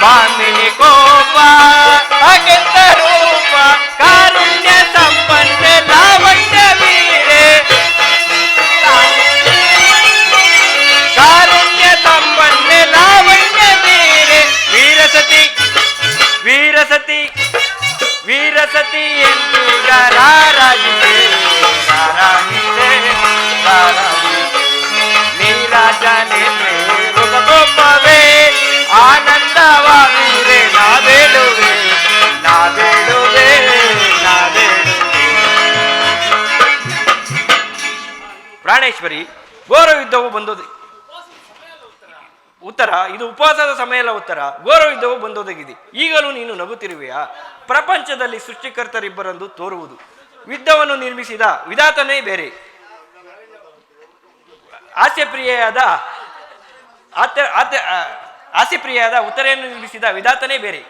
ಕಾಮಿನಿ ಕೋಪ ಅಗೆಂತ ರೂಪ ಕಾರುಣ್ಯ ಸಂಪನ್ನೆ ಲಾವಣ್ಯ ವೀರೆ ಕಾರುಣ್ಯ ಸಂಪನ್ನೆ ಲಾವಣ್ಯ ವೀರೆ ವೀರಸತಿ ವೀರಸತಿ ವೀರಸತಿ ಎಂದು ರಾರಾಜಿಸೆ ರಾರಾಜಿಸೆ ರಾರಾಜಿಸೆ ನೀರಾಜನೆ ರೂಪಗೋಪವೇ ಆನಂದವಾಗುವೆ ನಾ ಬೇಡುವೆ ನಾ ಬೇಡುವೆ ನಾ ಬೇಡುವೆ. ಪ್ರಾಣೇಶ್ವರಿ, ಘೋರ ಯುದ್ಧವು ಬಂದೋದು ಉತ್ತರ. ಇದು ಉಪವಾಸದ ಸಮಯದ ಉತ್ತರ. ಘೋರ ಯುದ್ಧವು ಬಂದೊದಗಿದೆ. ಈಗಲೂ ನೀನು ನಗುತ್ತಿರುವೆಯಾ? ಪ್ರಪಂಚದಲ್ಲಿ ಸೃಷ್ಟಿಕರ್ತರಿಬ್ಬರಂದು ತೋರುವುದು. ಯುದ್ಧವನ್ನು ನಿರ್ಮಿಸಿದ ವಿಧಾತನೇ ಬೇರೆ. ಹಾಸ್ಯಪ್ರಿಯಾದ ಉತ್ತರೆಯನ್ನು ನಿರ್ಮಿಸಿದ ವಿಧಾತನೇ ಬೇರೆ.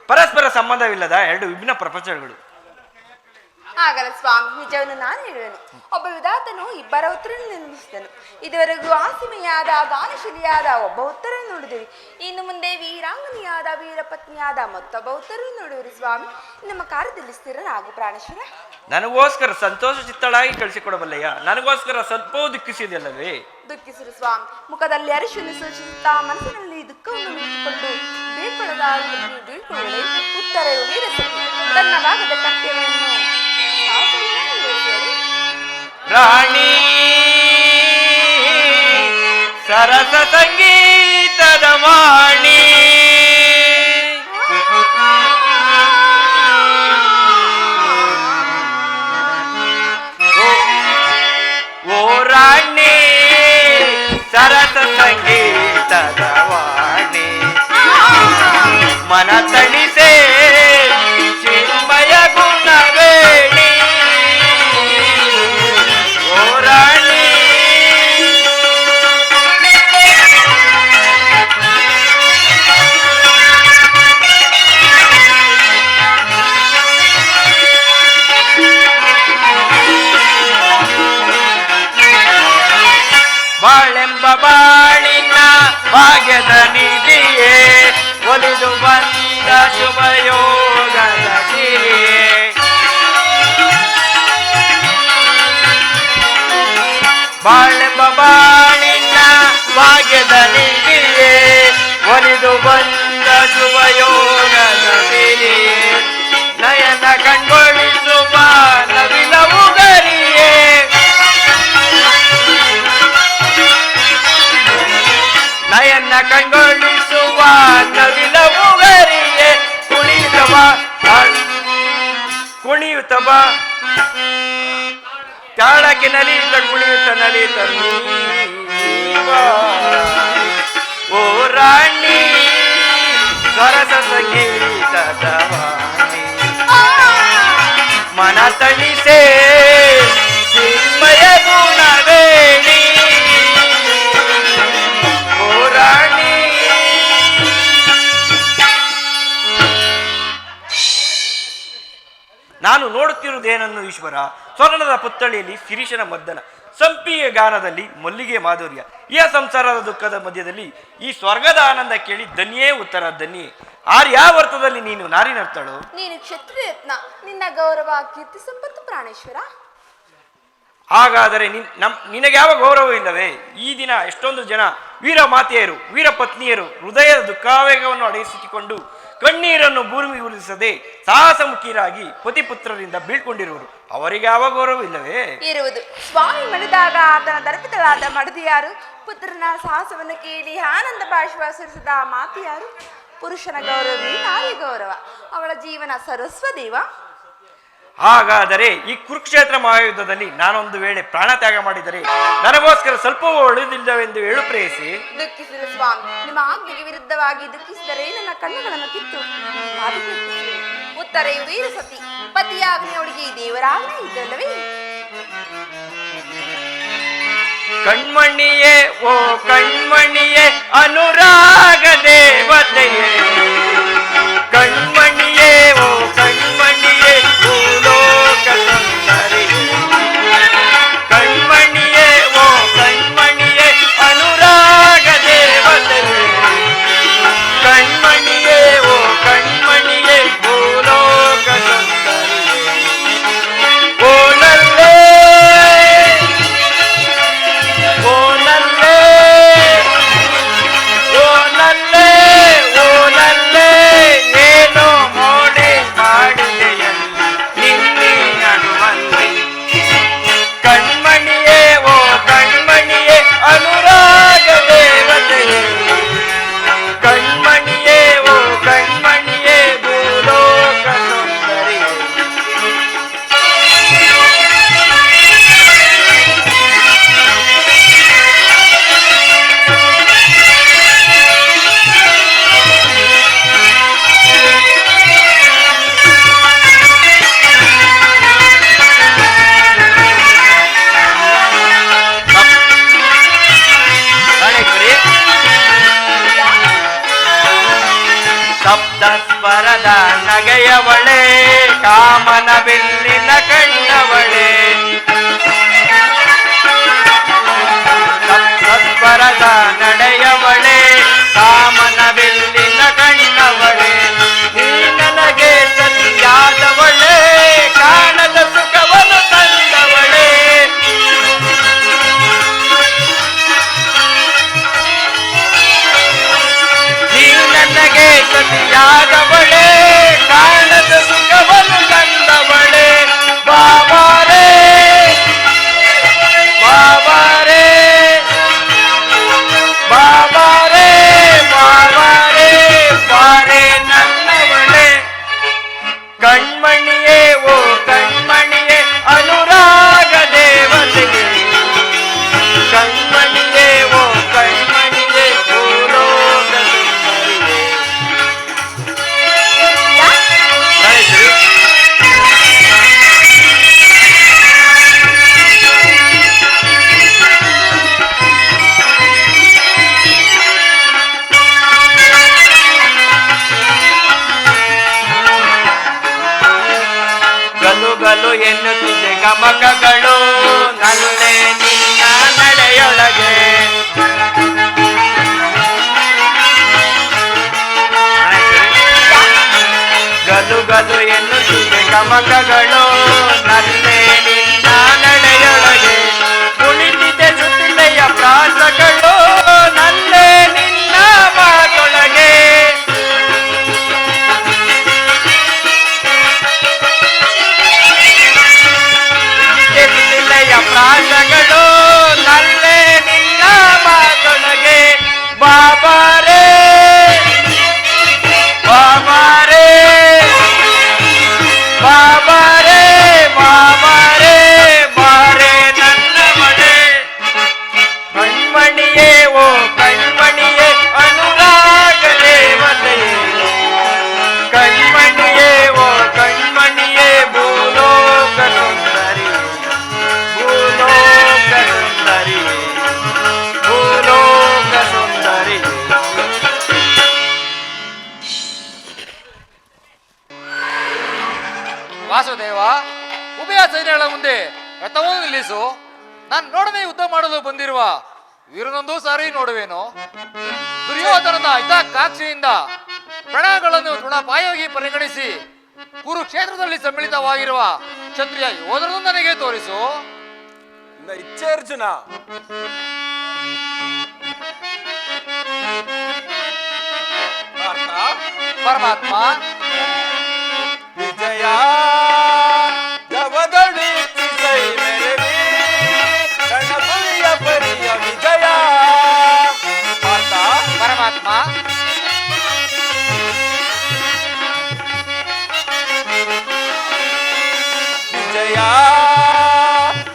ಪರಸ್ಪರ ಸಂಬಂಧವಿಲ್ಲದ ಎರಡು ವಿಭಿನ್ನ ಪ್ರಪಂಚಗಳು. ಆಗಲ್ಲ ಸ್ವಾಮಿ, ನಿಜವನ್ನು ನಾನು ಹೇಳುವೆನು. ಒಬ್ಬ ವಿಧಾತನು ಇಬ್ಬರ ಉತ್ತರನ್ನು ನಿರ್ಮಿಸಿದನು. ಇದುವರೆಗೂ ಆಸಿಮೆಯಾದ ಗಾನಶಿಲಿಯಾದ ಒಬ್ಬ ಉತ್ತರ ನೋಡಿದಿರಿ. ಇನ್ನು ಮುಂದೆ ವೀರಾಂಗನಿಯಾದ ವೀರಪತ್ನಿಯಾದ ಮತ್ತೊಬ್ಬ ಉತ್ತರ ನೋಡುವಿರಿ ಸ್ವಾಮಿ. ನಮ್ಮ ಕಾರ್ಯದಲ್ಲಿ ಸ್ಥಿರರಾಗು ಪ್ರಾಣೇಶ್ವರ. ನನಗೋಸ್ಕರ ಸಂತೋಷ ಚಿತ್ತಳಾಗಿ ಕಳಿಸಿಕೊಡಬಲ್ಲಯ್ಯ. ನನಗೋಸ್ಕರ ಸ್ವಲ್ಪವೂ ದುಃಖಿಸಿದಲ್ಲವೇ? ದುಃಖಿಸಿರು ಸ್ವಾಮಿ. ಮುಖದಲ್ಲಿ ಅರಿಶನ್ನು ಸೂಚಿಸುತ್ತಾ ಮನಸ್ಸಿನಲ್ಲಿ ದುಃಖವನ್ನು ನಿಂತುಕೊಂಡು ಬೀಳ್ಕೊಳ್ಳದೆ ಉತ್ತರೆಯು ವೀರಸತಿ ತನ್ನ ಭಾಗದ ಕರ್ತವ್ಯವನ್ನು ರಾಣಿ ಸರಸ ಸಂಗೀತದ ವಾಣಿ ಓ ರಾಣಿ ಸರಸ ಸಂಗೀತದ ವಾಣಿ ಮನ ತಣಿಸೆ ಚಿನ್ಮಯ ಗುಣವೇಣಿ ಓ ರಾಣಿ ಬಾಳೆಂಬ ಬಾಳಿನ ಭಾಗ್ಯದ ನಿಧಿಯೇ ಒಲಿದು ಬಂದ ಶುಭಯೋಗದ ಸಿರಿಯೇ ಬಾಳೆಂಬ ಬಾಳಿನ ಭಾಗ್ಯದ ನಿಧಿಯೇ ಒಲಿದು ಬಂದ ಶುಭಯೋಗದ ಸಿರಿಯೇ ನಯನ ಕಣ್ಗೊಳಿಸುವ ನವಿಲವು ಗರಿಯೇ ನಯನ ಕಣ್ಗೊಳಿಸುವ ನವಿಲವು ಗರಿಯೇ ಕುಣಿಯುತ್ತವ ತಾಳಕ್ಕೆ ನಲಿತ ಕುಣಿಯುತ್ತ ನಲಿತ ಓ ರಾಣಿ ಸರಸ ಸಂಗೀತದ ವಾಣಿ ಮನ ತಣಿಸೆ ಚಿನ್ಮಯ ಗುಣವೇಣಿ ಓ ರಾಣಿ. ನಾನು ನೋಡುತ್ತಿರುವುದೇನನ್ನು ಈಶ್ವರ? ಸ್ವರ್ಣದ ಪುತ್ತಳಿಯಲ್ಲಿ ಶಿರೀಷನ ಮದ್ದನ, ಸಂಪಿಗೆ ಗಾನದಲ್ಲಿ ಮಲ್ಲಿಗೆ ಮಾಧುರ್ಯ. ಈ ಸಂಸಾರದ ದುಃಖದ ಮಧ್ಯದಲ್ಲಿ ಈ ಸ್ವರ್ಗದ ಆನಂದ ಕೇಳಿ ಧನ್ಯೇ ಉತ್ತರ ಧನ್ಯೇ. ಆರ್ಯಾವರ್ತದಲ್ಲಿ ನೀನು ನಾರಿ ನರ್ತಳು. ನೀನು ಕ್ಷತ್ರಿಯ ಯತ್ನ, ನಿನ್ನ ಗೌರವ ಕೀರ್ತಿ ಸಂಪತ್ತು ಪ್ರಾಣೇಶ್ವರ. ಹಾಗಾದರೆ ನಿನಗೆ ಯಾವ ಗೌರವ ಇಲ್ಲವೇ? ಈ ದಿನ ಎಷ್ಟೊಂದು ಜನ ವೀರ ಮಾತೆಯರು ವೀರ ಪತ್ನಿಯರು ಹೃದಯದ ದುಃಖಾವೇಗವನ್ನು ಅಡಗಿಸಿಕೊಂಡು ಕಣ್ಣೀರನ್ನು ಭೂಮಿ ಉಳಿಸದೆ ಸಾಹಸಮುಖಿರಾಗಿ ಪತಿಪುತ್ರರಿಂದ ಬೀಳ್ಕೊಂಡಿರುವರು. ಅವರಿಗೆ ಯಾವ ಗೌರವ ಇಲ್ಲವೇ? ಇರುವುದು. ಸ್ವಾಮಿ ಮಡಿದಾಗ ಆತನ ದರ್ಪಿತಳಾದ ಮಡದಿಯಾರು? ಪುತ್ರನ ಸಾಹಸವನ್ನು ಕೇಳಿ ಆನಂದ ಭಾಷೆ ಸುರಿಸಿದ ಮಾತೆಯಾರು? ಪುರುಷನ ಗೌರವವೇ ನಾರಿ ಗೌರವ. ಅವಳ ಜೀವನ ಸರ್ವಸ್ವ ದೇವ. ಹಾಗಾದರೆ ಈ ಕುರುಕ್ಷೇತ್ರ ಮಹಾಯುದ್ಧದಲ್ಲಿ ನಾನೊಂದು ವೇಳೆ ಪ್ರಾಣ ತ್ಯಾಗ ಮಾಡಿದರೆ ನನಗೋಸ್ಕರ ಸ್ವಲ್ಪವೂ ಉಳಿದಿಲ್ಲವೆಂದು ಹೇಳು ಪ್ರೇಯಸಿ. ದುಃಖಿಸಿದ ಸ್ವಾಮಿ, ನಿಮ್ಮ ಆಜ್ಞೆಗೆ ವಿರುದ್ಧವಾಗಿ ದುಃಖಿಸಿದರೆ ನನ್ನ ಕಣ್ಣುಗಳನ್ನು ಕಿತ್ತು ಉತ್ತರೆಯು ವೀರಸತಿ ಪತಿಯಾಗ್ನೆಯವಳಿಗೆ ದೇವರಾಜ್ಞೆ ಇದ್ದಲ್ಲವೇ? ಕಣ್ಮಣಿಯೇ ಓ ಕಣ್ಮಣಿಯೇ ಅನುರಾಗ ದೇವತೆಯೇ ಕಣ್ಮಣಿಯೇ ಓ ಕಣ್ಮಣಿಯೇ ಭೂಲೋಕ ಸುಂದರಿಯೇ ಕಣ್ಮಣಿಯೇ ಓ ಕಣ್ಮಣಿಯೇ ಅನುರಾಗ ದೇವತೆಯೇ ಕಣ್ಮಣಿಯೇ ಸಪ್ತ ಸ್ವರದ ನಗೆಯವಳೆ ಕಾಮನ ಬಿಲ್ಲಿನ ಕಣ್ಣವಳೆ ಸಪ್ತ ಸ್ವರದ ನಡೆಯವಳೆ ಕಾಮನ ಬಿಲ್ಲಿನ ಕಣ್ಣವಳೆ ನೀ ನನಗೆ ಸತಿಯಾದವಳೆ ಕಾಣದ ಸುಖವನ್ನು ತಂದವಳೆ ನೀ ನನಗೆ ಸತಿಯಾದವಳೆ ಕಾಣದ ಸುಖವನ್ನು ತಂದವಳೆ ಬಾಬಾರೇ ಬಾಬಾರೇ ಬಾಬಾರೇ ಬಾಬಾರೇ ಬಾರೇ ನನ್ನವಳೆ ಕಣ್ಮಣಿಯೇ ಓ ಕಣ್ಮಣಿಯೇ ಅನುರಾಗ ದೇವತೆಗೆ ಕಣ್ಮಣಿಯೇ ಓ ಕಣ್ಮಣಿಯೇ ಭೂಲೋಕ ಸುಂದರಿಯೇ. ಗಲು ಗಲು ಎನ್ನುತ್ತಿದೆ ಗಮಕಗಳು ನಲ್ಲೆ ನಿನ್ನ ನಡೆಯೊಳಗೆ ಗಲು ಗಲು ಎನ್ನುತ್ತಿದೆ ಗಮಕಗಳು ನಲ್ಲೆ ನಿನ್ನ ನಡೆಯೊಳಗೆ ಕುಣಿತಿದೆ ಸುತ್ತಿಲೆಯ ಪ್ರಾಸಗಳು ನಲ್ಲೆ ನಿನ್ನ ಮಾತೊಳಗೆ ಪ್ರಾಸಗಳು ನಲ್ಲೆ ನಿನ್ನ ಮಾತೊಳಗೆ ಬಾಬಾರೇ ಬಾಬಾರೇ ಬಾಬಾರೇ ಬಾಬಾರೇ ಬಾರೇ ನನ್ನ ಮನೆ ಕಣ್ಮಣಿಯೇ ಓ ಕಣ್ಮಣಿಯೇ ಅನುರಾಗ ದೇವತೆಯೇ ಕಣ್ಮಣಿಯೇ ಓ ಕಣ್ಮಣಿಯೇ ಭೂಲೋಕ ಸುಂದರಿ ಭೂಲೋಕ ಸುಂದರಿ ಭೂಲೋಕ ಸುಂದರಿ. ವಾಸುದೇವ, ಉಭಯ ಸೈನ್ಯಗಳ ಮುಂದೆ ರಥವನ್ನು ನಿಲ್ಲಿಸು. ನಾನು ನೋಡದೆ ಯುದ್ಧ ಮಾಡಲು ಬಂದಿರುವ ವೀರನೊಂದು ಸಾರಿ ನೋಡುವೇನು. ದುರ್ಯೋಧನನ ಹಿತಾಕಾಂಕ್ಷೆಯಿಂದ ಪ್ರಣಗಳನ್ನು ತೃಣಪಾಯವಾಗಿ ಪರಿಗಣಿಸಿ ಕುರುಕ್ಷೇತ್ರದಲ್ಲಿ ಸಮ್ಮಿಳಿತವಾಗಿರುವ ಕ್ಷತ್ರಿಯ ಯೋಧರನ್ನು ನನಗೆ ತೋರಿಸು. ಇಚ್ಛೆ ಅರ್ಜುನ. ಪರಮಾತ್ಮ ವಿಜಯ ಜವದಡಿ ಸೈ ಮೇರೆ ರಣಭೂಮಿಯ ಪರಿಯ ವಿಜಯ ಪರಮಾತ್ಮ ವಿಜಯ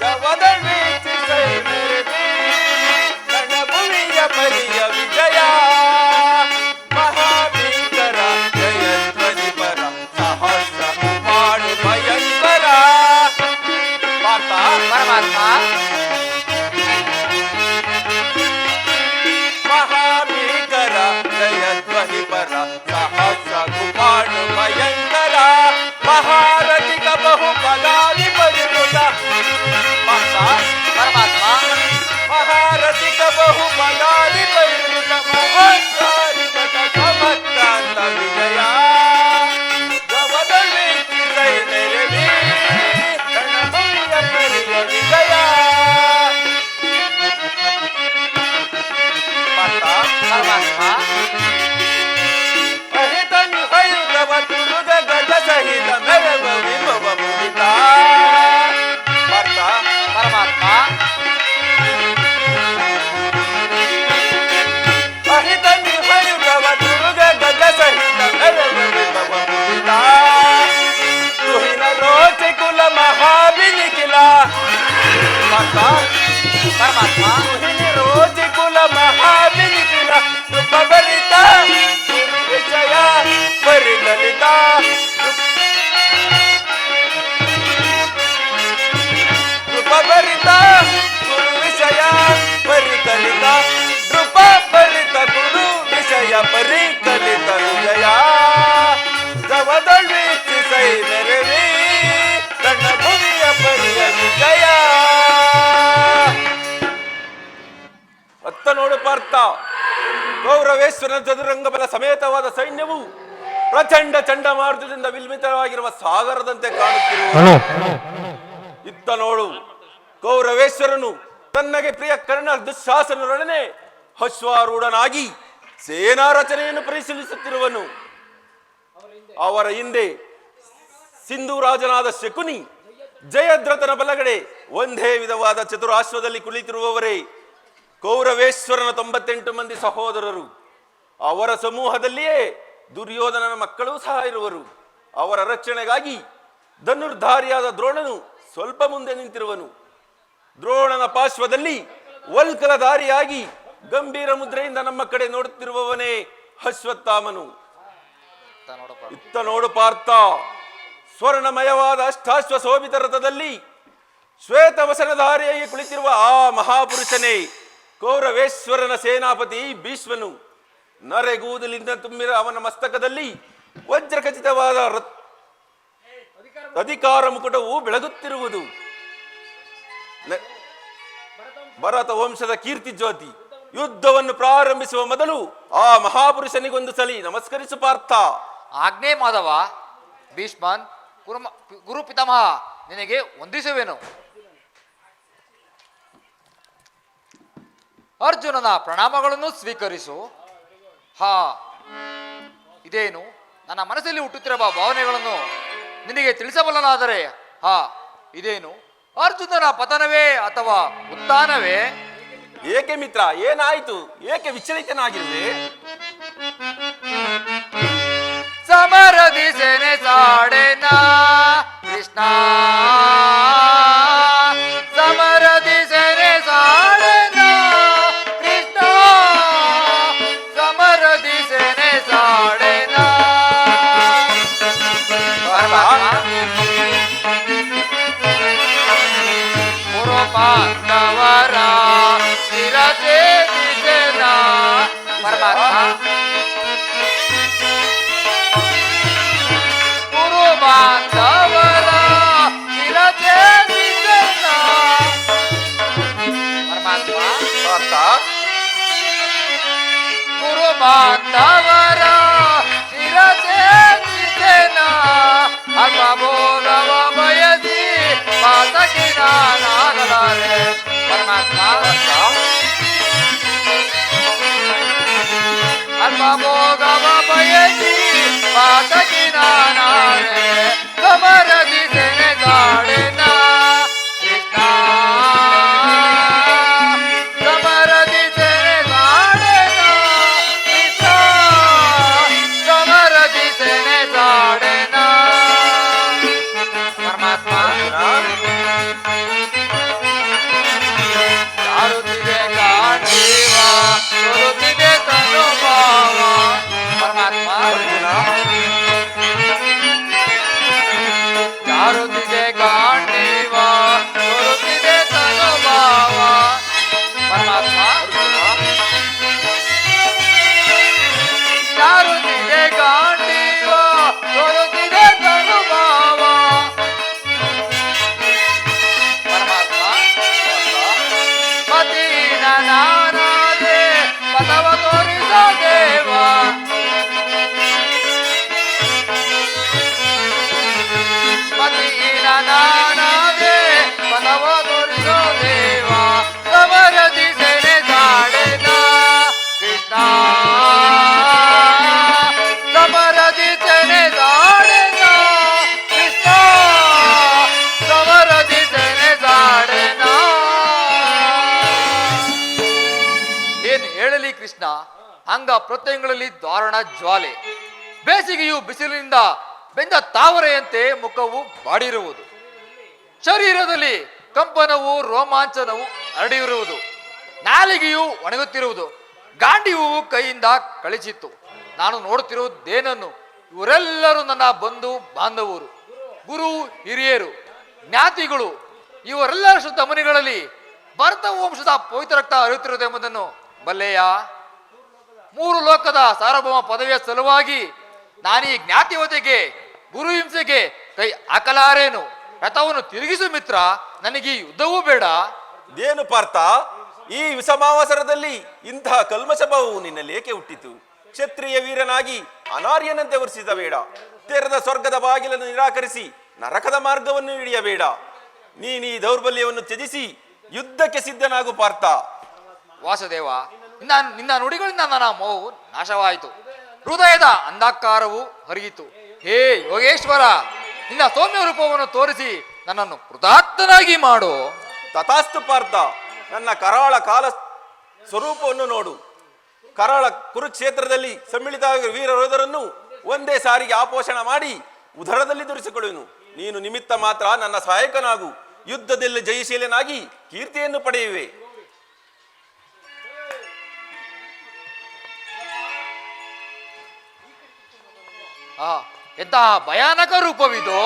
ಜವದಡಿ ಸೈ ಮೇರೆ ರಣಭೂಮಿಯ ಪರಿಯ ವಿಜಯ ಮಹಾಭೀಕರ ಜಯಧ್ವನಿ ಪರ ಸಾಹಸ ಮಾಡು ಕೌರವೇಶ್ವರನ ಚದುರಂಗ ಬಲ ಸಮೇತವಾದ ಸೈನ್ಯವು ಪ್ರಚಂಡ ಚಂಡಮಾರುತದಿಂದ ವಿಲ್ಮಿತವಾಗಿರುವ ಸಾಗರದಂತೆ ಕಾಣುತ್ತಿರುವುದು. ಇತ್ತ ನೋಡು, ಕೌರವೇಶ್ವರನು ತನ್ನಗೆ ಪ್ರಿಯ ಕರ್ಣ ದುಶ್ಯಾಸನರೊಡನೆ ಅಶ್ವಾರೂಢನಾಗಿ ಸೇನಾ ರಚನೆಯನ್ನು ಪರಿಶೀಲಿಸುತ್ತಿರುವನು. ಅವರ ಹಿಂದೆ ಸಿಂಧೂರಾಜನಾದ ಶಕುನಿ, ಜಯದ್ರಥನ ಬಲಗಡೆ ಒಂದೇ ವಿಧವಾದ ಚತುರಾಶ್ವದಲ್ಲಿ ಕುಳಿತಿರುವವರೇ ಕೌರವೇಶ್ವರನ 98 ಮಂದಿ ಸಹೋದರರು. ಅವರ ಸಮೂಹದಲ್ಲಿಯೇ ದುರ್ಯೋಧನನ ಮಕ್ಕಳೂ ಸಹ ಇರುವರು. ಅವರ ರಕ್ಷಣೆಗಾಗಿ ಧನುರ್ಧಾರಿಯಾದ ದ್ರೋಣನು ಸ್ವಲ್ಪ ಮುಂದೆ ನಿಂತಿರುವನು. ದ್ರೋಣನ ಪಾರ್ಶ್ವದಲ್ಲಿ ವಲ್ಕಲಧಾರಿಯಾಗಿ ಗಂಭೀರ ಮುದ್ರೆಯಿಂದ ನಮ್ಮ ಕಡೆ ನೋಡುತ್ತಿರುವವನೇ ಅಶ್ವತ್ಥಾಮನು. ಇತ್ತ ನೋಡು ಪಾರ್ಥ, ಸ್ವರ್ಣಮಯವಾದ ಅಷ್ಟಾಶ್ವ ಶೋಭಿತ ರಥದಲ್ಲಿ ಶ್ವೇತವಸನಧಾರಿಯಾಗಿ ಕುಳಿತಿರುವ ಆ ಮಹಾಪುರುಷನೇ ಕೌರವೇಶ್ವರನ ಸೇನಾಪತಿ ಭೀಷ್ಮನು. ನರೆಗೂದಲಿಂದ ತುಂಬಿದ ಅವನ ಮಸ್ತಕದಲ್ಲಿ ವಜ್ರಖಚಿತವಾದ ಅಧಿಕಾರ ಮುಕುಟವು ಬೆಳಗುತ್ತಿರುವುದು. ಭರತ ವಂಶದ ಕೀರ್ತಿ ಜ್ಯೋತಿ. ಯುದ್ಧವನ್ನು ಪ್ರಾರಂಭಿಸುವ ಮೊದಲು ಆ ಮಹಾಪುರುಷನಿಗೊಂದು ಸಲಿ ನಮಸ್ಕರಿಸು ಪಾರ್ಥ. ಆಜ್ಞೆ ಮಾಧವ. ಭೀಷ್ಮನ್, ಗುರು ಪಿತಾಮಹ, ನಿನಗೆ ವಂದಿಸುವೆನು. ಅರ್ಜುನನ ಪ್ರಣಾಮಗಳನ್ನು ಸ್ವೀಕರಿಸು. ಹಾ, ಇದೇನು ನನ್ನ ಮನಸ್ಸಲ್ಲಿ ಹುಟ್ಟುತ್ತಿರುವ ಭಾವನೆಗಳನ್ನು ನಿನಗೆ ತಿಳಿಸಬಲ್ಲನಾದರೆ, ಹಾ ಇದೇನು ಅರ್ಜುನನ ಪತನವೇ ಅಥವಾ ಉತ್ಥಾನವೇ? ಏಕೆ ಮಿತ್ರ, ಏನಾಯಿತು? ಏಕೆ ವಿಚಲಿತನಾಗಿರುವೆ? ಸಮರದಿ Seneh ಸಾಡೆನ Krishna, ಸಮರದಿ Seneh ಸಾಡೆನ Krishna, ಸಮರದಿ Seneh ಸಾಡೆನ. ಪರಮಾತ್ಮವರ ಶಿರಸೆ ದಿಸೆನ. ಪರಮಾತ್ಮ ಗುರು ಬಾಂಧವರ ಶಿರಸೆ ದಿಸೆನ. ಪರಮಾತ್ಮ ಪಾರ್ಥ, ಗುರು ಬಾಂಧವರ ಶಿರಸೆ ದಿಸೆನ. ಅಲ್ಪಬೋಧವ ಬಯಸಿ ಪಾತಕಿನ ನಾಗಲಾರೆ. ಪರಮಾತ್ಮ ಅಲ್ಪಬೋಧವ ಬಯಸಿ ಪಾತಕಿನ ನಾರೆ. ಸಮರದಿ ಸೆನೆಗಾಡೆನ ಕೃಷ್ಣ, ಸಮರದಿ ಸೆನೆಗಾಡೆನ ಕೃಷ್ಣ, ಸಮರದಿ ಸೆನೆಗಾಡೆನ. ಪರಮಾತ್ಮ ಚಾರುತಿಗೆ ಕಾಣೀವ ಸೊರುತಿಗೆ ತನುಭಾವ. ಪರಮಾತ್ಮ ಚಾರುತಿಗೆ ಕಾಣೀವ ಸೊರುತಿಗೆ ತನುಭಾವ. ಪರಮಾತ್ಮ ಚಾರುತಿಗೆ ಕಾಣೀವ ಸೊರುತಿಗೆ ತನುಭಾವ. ಪರಮಾತ್ಮ ಪತಿನ ನಾನಾದೆ ಪದವ ತೋರಿಸ ದೇವ. ಪತಿನ ನಾನಾದೆ ಪದವ ತೋರಿಸ ದೇವ. ಸಮರದಿ Seneh ಸಾಡೆನ Krishna, ಸಮರದಿ Seneh ಸಾಡೆನ Krishna, ಸಮರದಿ Seneh ಸಾಡೆನ. ಏನು ಹೇಳಲಿ ಕೃಷ್ಣ, ಅಂಗ ಪ್ರತ್ಯಯಗಳಲ್ಲಿ ದಾರುಣ ಜ್ವಾಲೆ. ಬೇಸಿಗೆಯು ಬಿಸಿಲಿನಿಂದ ಬೆಂದ ತಾವರೆಯಂತೆ ಮುಖವು ಬಾಡಿರುವುದು. ಶರೀರದಲ್ಲಿ ಕಂಪನವು ರೋಮಾಂಚನವು ಹರಡಿರುವುದು. ನಾಲಿಗೆಯು ಒಣಗುತ್ತಿರುವುದು. ಗಾಂಡಿಯು ಕೈಯಿಂದ ಕಳಿಸಿತ್ತು. ನಾನು ನೋಡುತ್ತಿರುವುದೇನನ್ನು? ಇವರೆಲ್ಲರೂ ನನ್ನ ಬಂಧು ಬಾಂಧವರು, ಗುರು ಹಿರಿಯರು, ಜ್ಞಾತಿಗಳು. ಇವರೆಲ್ಲರ ಶುದ್ಧ ಮನೆಗಳಲ್ಲಿ ಭರತ ವಂಶದ ಪವಿತ್ರ ರಕ್ತ ಹರಿಯುತ್ತಿರುವುದು ಎಂಬುದನ್ನು ಬಲ್ಲೆಯ? 3 ಲೋಕದ ಸಾರ್ವಭೌಮ ಪದವಿಯ ಸಲುವಾಗಿ ನಾನೀ ಜ್ಞಾತಿವತೆಗೆ ಗುರು ಹಿಂಸೆಗೆ ಕೈ ಹಾಕಲಾರೇನು. ರಥವನ್ನು ತಿರುಗಿಸು ಮಿತ್ರ, ನನಗೆ ಯುದ್ಧವೂ ಬೇಡ. ಇದೇನು ಪಾರ್ಥ, ಈ ವಿಷಮಾವಸರದಲ್ಲಿ ಇಂತಹ ಕಲ್ಮಶಭಾವು ನಿನ್ನಲ್ಲಿ ಏಕೆ ಹುಟ್ಟಿತು? ಕ್ಷತ್ರಿಯ ವೀರನಾಗಿ ಅನಾರ್ಯನಂತೆ ವರ್ತಿಸಬೇಡ. ತೆರೆದ ಸ್ವರ್ಗದ ಬಾಗಿಲನ್ನು ನಿರಾಕರಿಸಿ ನರಕದ ಮಾರ್ಗವನ್ನು ಹಿಡಿಯಬೇಡ. ನೀನೀ ದೌರ್ಬಲ್ಯವನ್ನು ತ್ಯಜಿಸಿ ಯುದ್ಧಕ್ಕೆ ಸಿದ್ಧನಾಗು ಪಾರ್ಥ. ವಾಸುದೇವ, ನಿನ್ನ ನುಡಿಗಳಿಂದ ನನ್ನ ಮೋಹವು ನಾಶವಾಯಿತು, ಹೃದಯದ ಅಂಧಕಾರವು ಹರಿಯಿತು. ಹೇ ಯೋಗೇಶ್ವರ, ನಿನ್ನ ಸೌಮ್ಯ ರೂಪವನ್ನು ತೋರಿಸಿ ನನ್ನನ್ನು ಕೃತಾರ್ಥನಾಗಿ ಮಾಡು. ತಥಾಸ್ತು ಪಾರ್ಥ. ನನ್ನ ಕರಾಳ ಕಾಲ ಸ್ವರೂಪವನ್ನು ನೋಡು. ಕರಾಳ ಕುರುಕ್ಷೇತ್ರದಲ್ಲಿ ಸಮ್ಮಿಳಿತವಾಗಿರುವ ವೀರಯೋಧರನ್ನು ಒಂದೇ ಸಾರಿಗೆ ಆಪೋಷಣ ಮಾಡಿ ಉದರದಲ್ಲಿ ಧರಿಸಿಕೊಳ್ಳುವೆನು. ನೀನು ನಿಮಿತ್ತ ಮಾತ್ರ ನನ್ನ ಸಹಾಯಕನಾಗು. ಯುದ್ಧದಲ್ಲಿ ಜಯಶೀಲನಾಗಿ ಕೀರ್ತಿಯನ್ನು ಪಡೆಯುವೆ. ಎಂತಹ ಭಯಾನಕ ರೂಪವಿದು.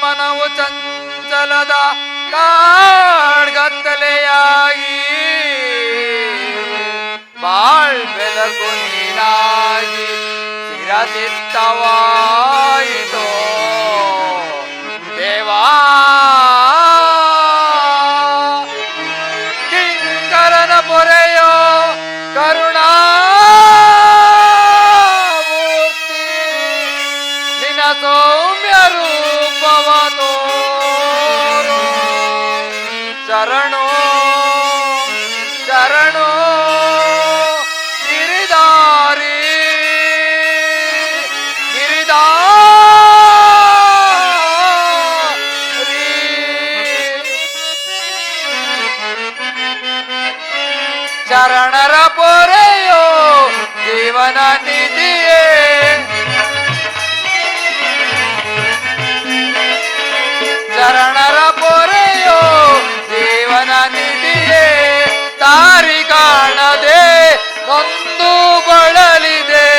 ಮನವು ಚಂಚಲದ ಕಾಡ್ಗತ್ತಲೆಯಾಗಿ ಬಾಳ್ ಬೆಳಕು ನೀನಾಗಿ ಸ್ಥಿರಚಿತ್ತವಾಯಿತೋ ದೇವಾ. ಕಿಂಕರನ ಪೊರೆಯೋ ಕರುಣಾಮೂರ್ತಿ ನಿನ್ನ ಸೌಮ್ಯ ರೂಪವ ತೋರೋ. ಶರಣೋ ಶರಣೋ ಗಿರಿಧಾರಿ ಗಿರಿಧಾರಿ. ಶರಣರ ಪೊರೆಯೋ ಜೀವನ ನಿಧಿಯೇ. ಶರಣರ ಪೊರೆಯೋ ಜೀವನ ನಿಧಿಯೇ. ದಾರಿ ಕಾಣದೆ ನೊಂದು ಬಳಲಿದೆ.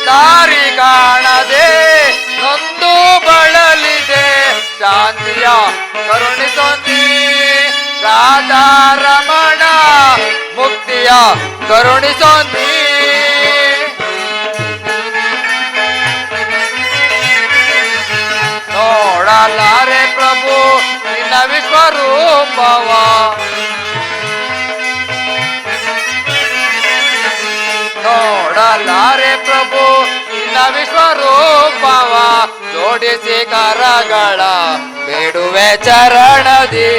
ದಾರಿ ಕಾಣದೆ ನೊಂದು ಬಳಲಿದೆ. ಶಾಂತಿಯ ಕರುಣಿಸೊಂದಿ ರಾಧಾರಮಣ, ಮುಕ್ತಿಯ ಕರುಣಿಸೊಂದಿ. ನೋಡಲಾರೆ ಪ್ರಭು ನಿನ್ನ ವಿಶ್ವರೂಪವ. ನೋಡಲಾರೆ ಪ್ರಭು ನಿನ್ನ ವಿಶ್ವರೂಪವ. ಜೋಡಿಸಿ ಕರಗಳ ಬೇಡುವೆ ಚರಣದಿ.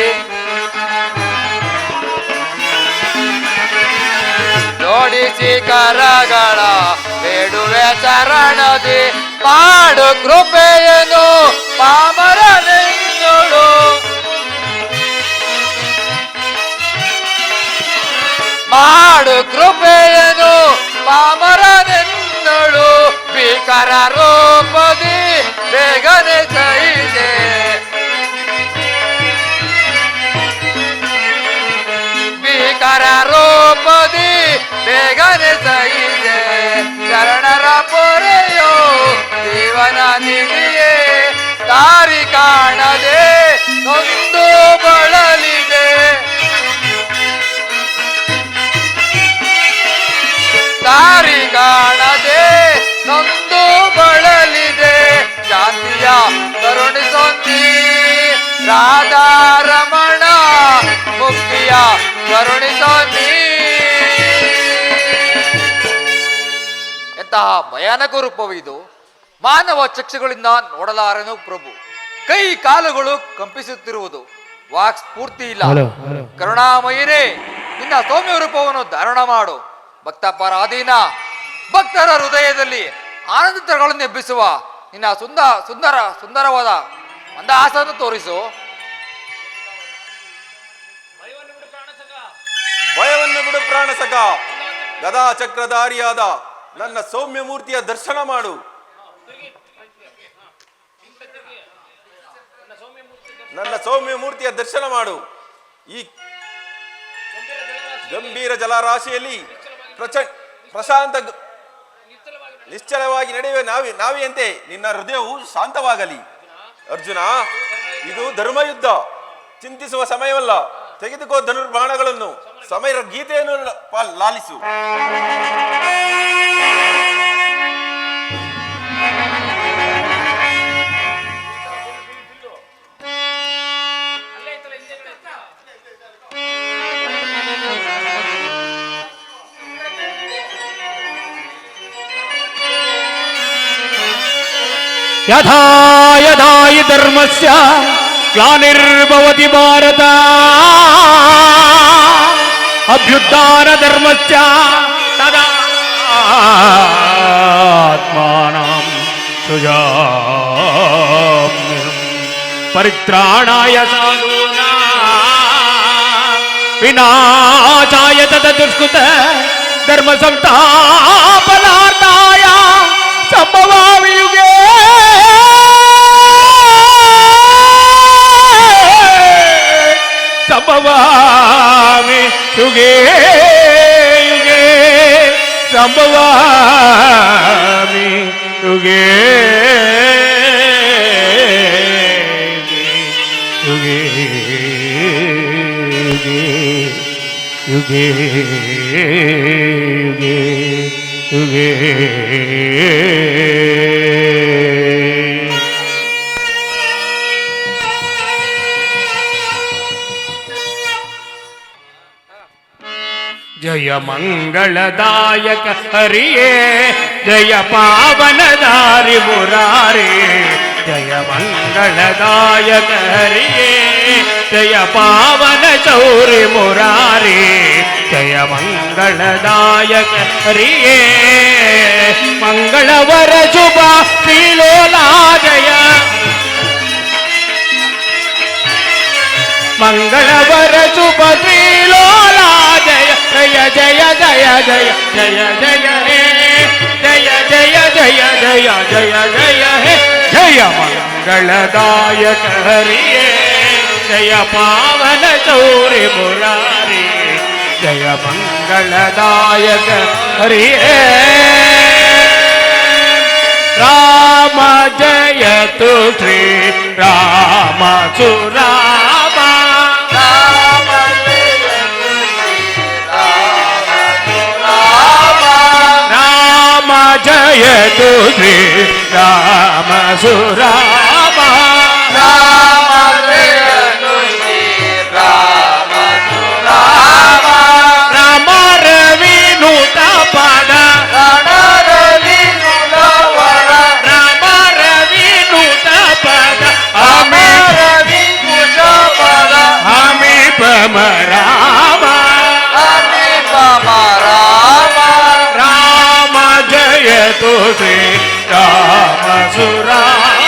ಜೋಡಿಸಿ ಕರಗಳ ಬೇಡುವೆ ಚರಣದಿ. ಮಾಡು ಕೃಪೆಯನು ಪಾಮರನೆಂದಳು. ಮಾಡು ಕೃಪೆಯನು ಪಾಮರನೆಂದಳು. ಭೀಕರ ರೂಪದಿ ಬೇಗನೆ ಸೈದೆ. ಭೀಕರ ರೂಪದಿ ಬೇಗನೆ ಸೈದೆ. ಶರಣರ ಪೊರೆಯೋ ಜೀವನ ನಿಧಿಯೇ. ದಾರಿ ಕಾಣದೆ ನೊಂದು ಬಳಲಿದೆ. ದಾರಿ ಕಾಣದೆ ನೊಂದು ಬಳಲಿದೆ. ಶಾಂತಿಯ ಕರುಣಿಸೊಂದಿ ರಾಧಾರಮಣ, ಮುಕ್ತಿಯ ಕರುಣಿಸೊಂದಿ. ಎಂತಹ ಭಯಾನಕ ರೂಪವಿದು. ಮಾನವ ಚಕ್ಷುಗಳಿಂದ ನೋಡಲಾರನು ಪ್ರಭು. ಕೈ ಕಾಲುಗಳು ಕಂಪಿಸುತ್ತಿರುವುದು. ವಾಕ್ ಸ್ಫೂರ್ತಿ ಇಲ್ಲ. ಕರುಣಾಮಯಿನೇ, ನಿನ್ನ ಸೌಮ್ಯ ರೂಪವನ್ನು ಧಾರಣ ಮಾಡು. ಭಕ್ತ ಪರಾಧೀನ ಭಕ್ತರ ಹೃದಯದಲ್ಲಿ ಆನಂದಗಳನ್ನು ಎಬ್ಬಿಸುವ ನಿನ್ನ ಸುಂದರವಾದ ಮಂದಹಾಸವನ್ನು ತೋರಿಸು. ಭಯವನ್ನು ಬಿಡು ಪ್ರಾಣಸಕ. ಗದಾ ಚಕ್ರಧಾರಿಯಾದ ನನ್ನ ಸೌಮ್ಯ ಮೂರ್ತಿಯ ದರ್ಶನ ಮಾಡು. ನನ್ನ ಸೌಮ್ಯ ಮೂರ್ತಿಯ ದರ್ಶನ ಮಾಡು. ಈ ಗಂಭೀರ ಜಲರಾಶಿಯಲ್ಲಿ ಪ್ರಶಾಂತ ನಿಶ್ಚಲವಾಗಿ ನಡೆಯುವ ನಾವಿಯಂತೆ ನಿನ್ನ ಹೃದಯವು ಶಾಂತವಾಗಲಿ. ಅರ್ಜುನ, ಇದು ಧರ್ಮಯುದ್ಧ, ಚಿಂತಿಸುವ ಸಮಯವಲ್ಲ. ತೆಗೆದುಕೋ ಧನುರ್ಬಾಣಗಳನ್ನು, ಸಮರ ಗೀತೆಯನ್ನು ಲಾಲಿಸು. ಯಥಾ ಯಥಾ ಹಿ ಧರ್ಮಸ್ಯ ಗ್ಲಾನಿರ್ಭವತಿ ಭಾರತ ಅಭ್ಯುತ್ಥಾನ ಧರ್ಮಸ್ಯ ತದಾ ಆತ್ಮಾನಂ ಸೃಜಾಮ್ಯಹಂ ಪರಿತ್ರಾಣಾಯ ಸಾಧೂನಾಂ ವಿನಾಶಾಯ ತದದುಷ್ಕೃತ ಧರ್ಮ ಸಂಸ್ಥಾಪನಾರ್ಥಾಯ ಸಂಭವಾಮಿ ಯುಗೇ ಸಂಭವಾಮಿ ಯುಗೇ ಯುಗೇ ಸಂಭವಾಮಿ ಯುಗೇ ಯುಗೇ ಯುಗೇ ಯುಗೇ ಯುಗೇ जय मंगलदायक हरिये जय पावनदारि मुरारे जय मंगलदायक हरिये जय पावन चौरि मुरारे जय मंगलदायक हरिये मंगलवर शुभ श्रीलोला जय मंगलवर शुभ श्रीलोला जय जय जय जय जय जय जय हे जय जय जय जय जय जय हे जय मंगलदायक हरिये जय पावन चौरि मुरारी जय मंगलदायक हरिये राम जयतु श्री राम सुरामा जयतु श्री राम सुरामा राम जयतु श्री राम सुरामा राम रविनुत पद रण रविनुत वर राम रविनुत पद हमे रविकुश पद हमी पम राम हमे पम राम राम जयतु श्री राम सुरामा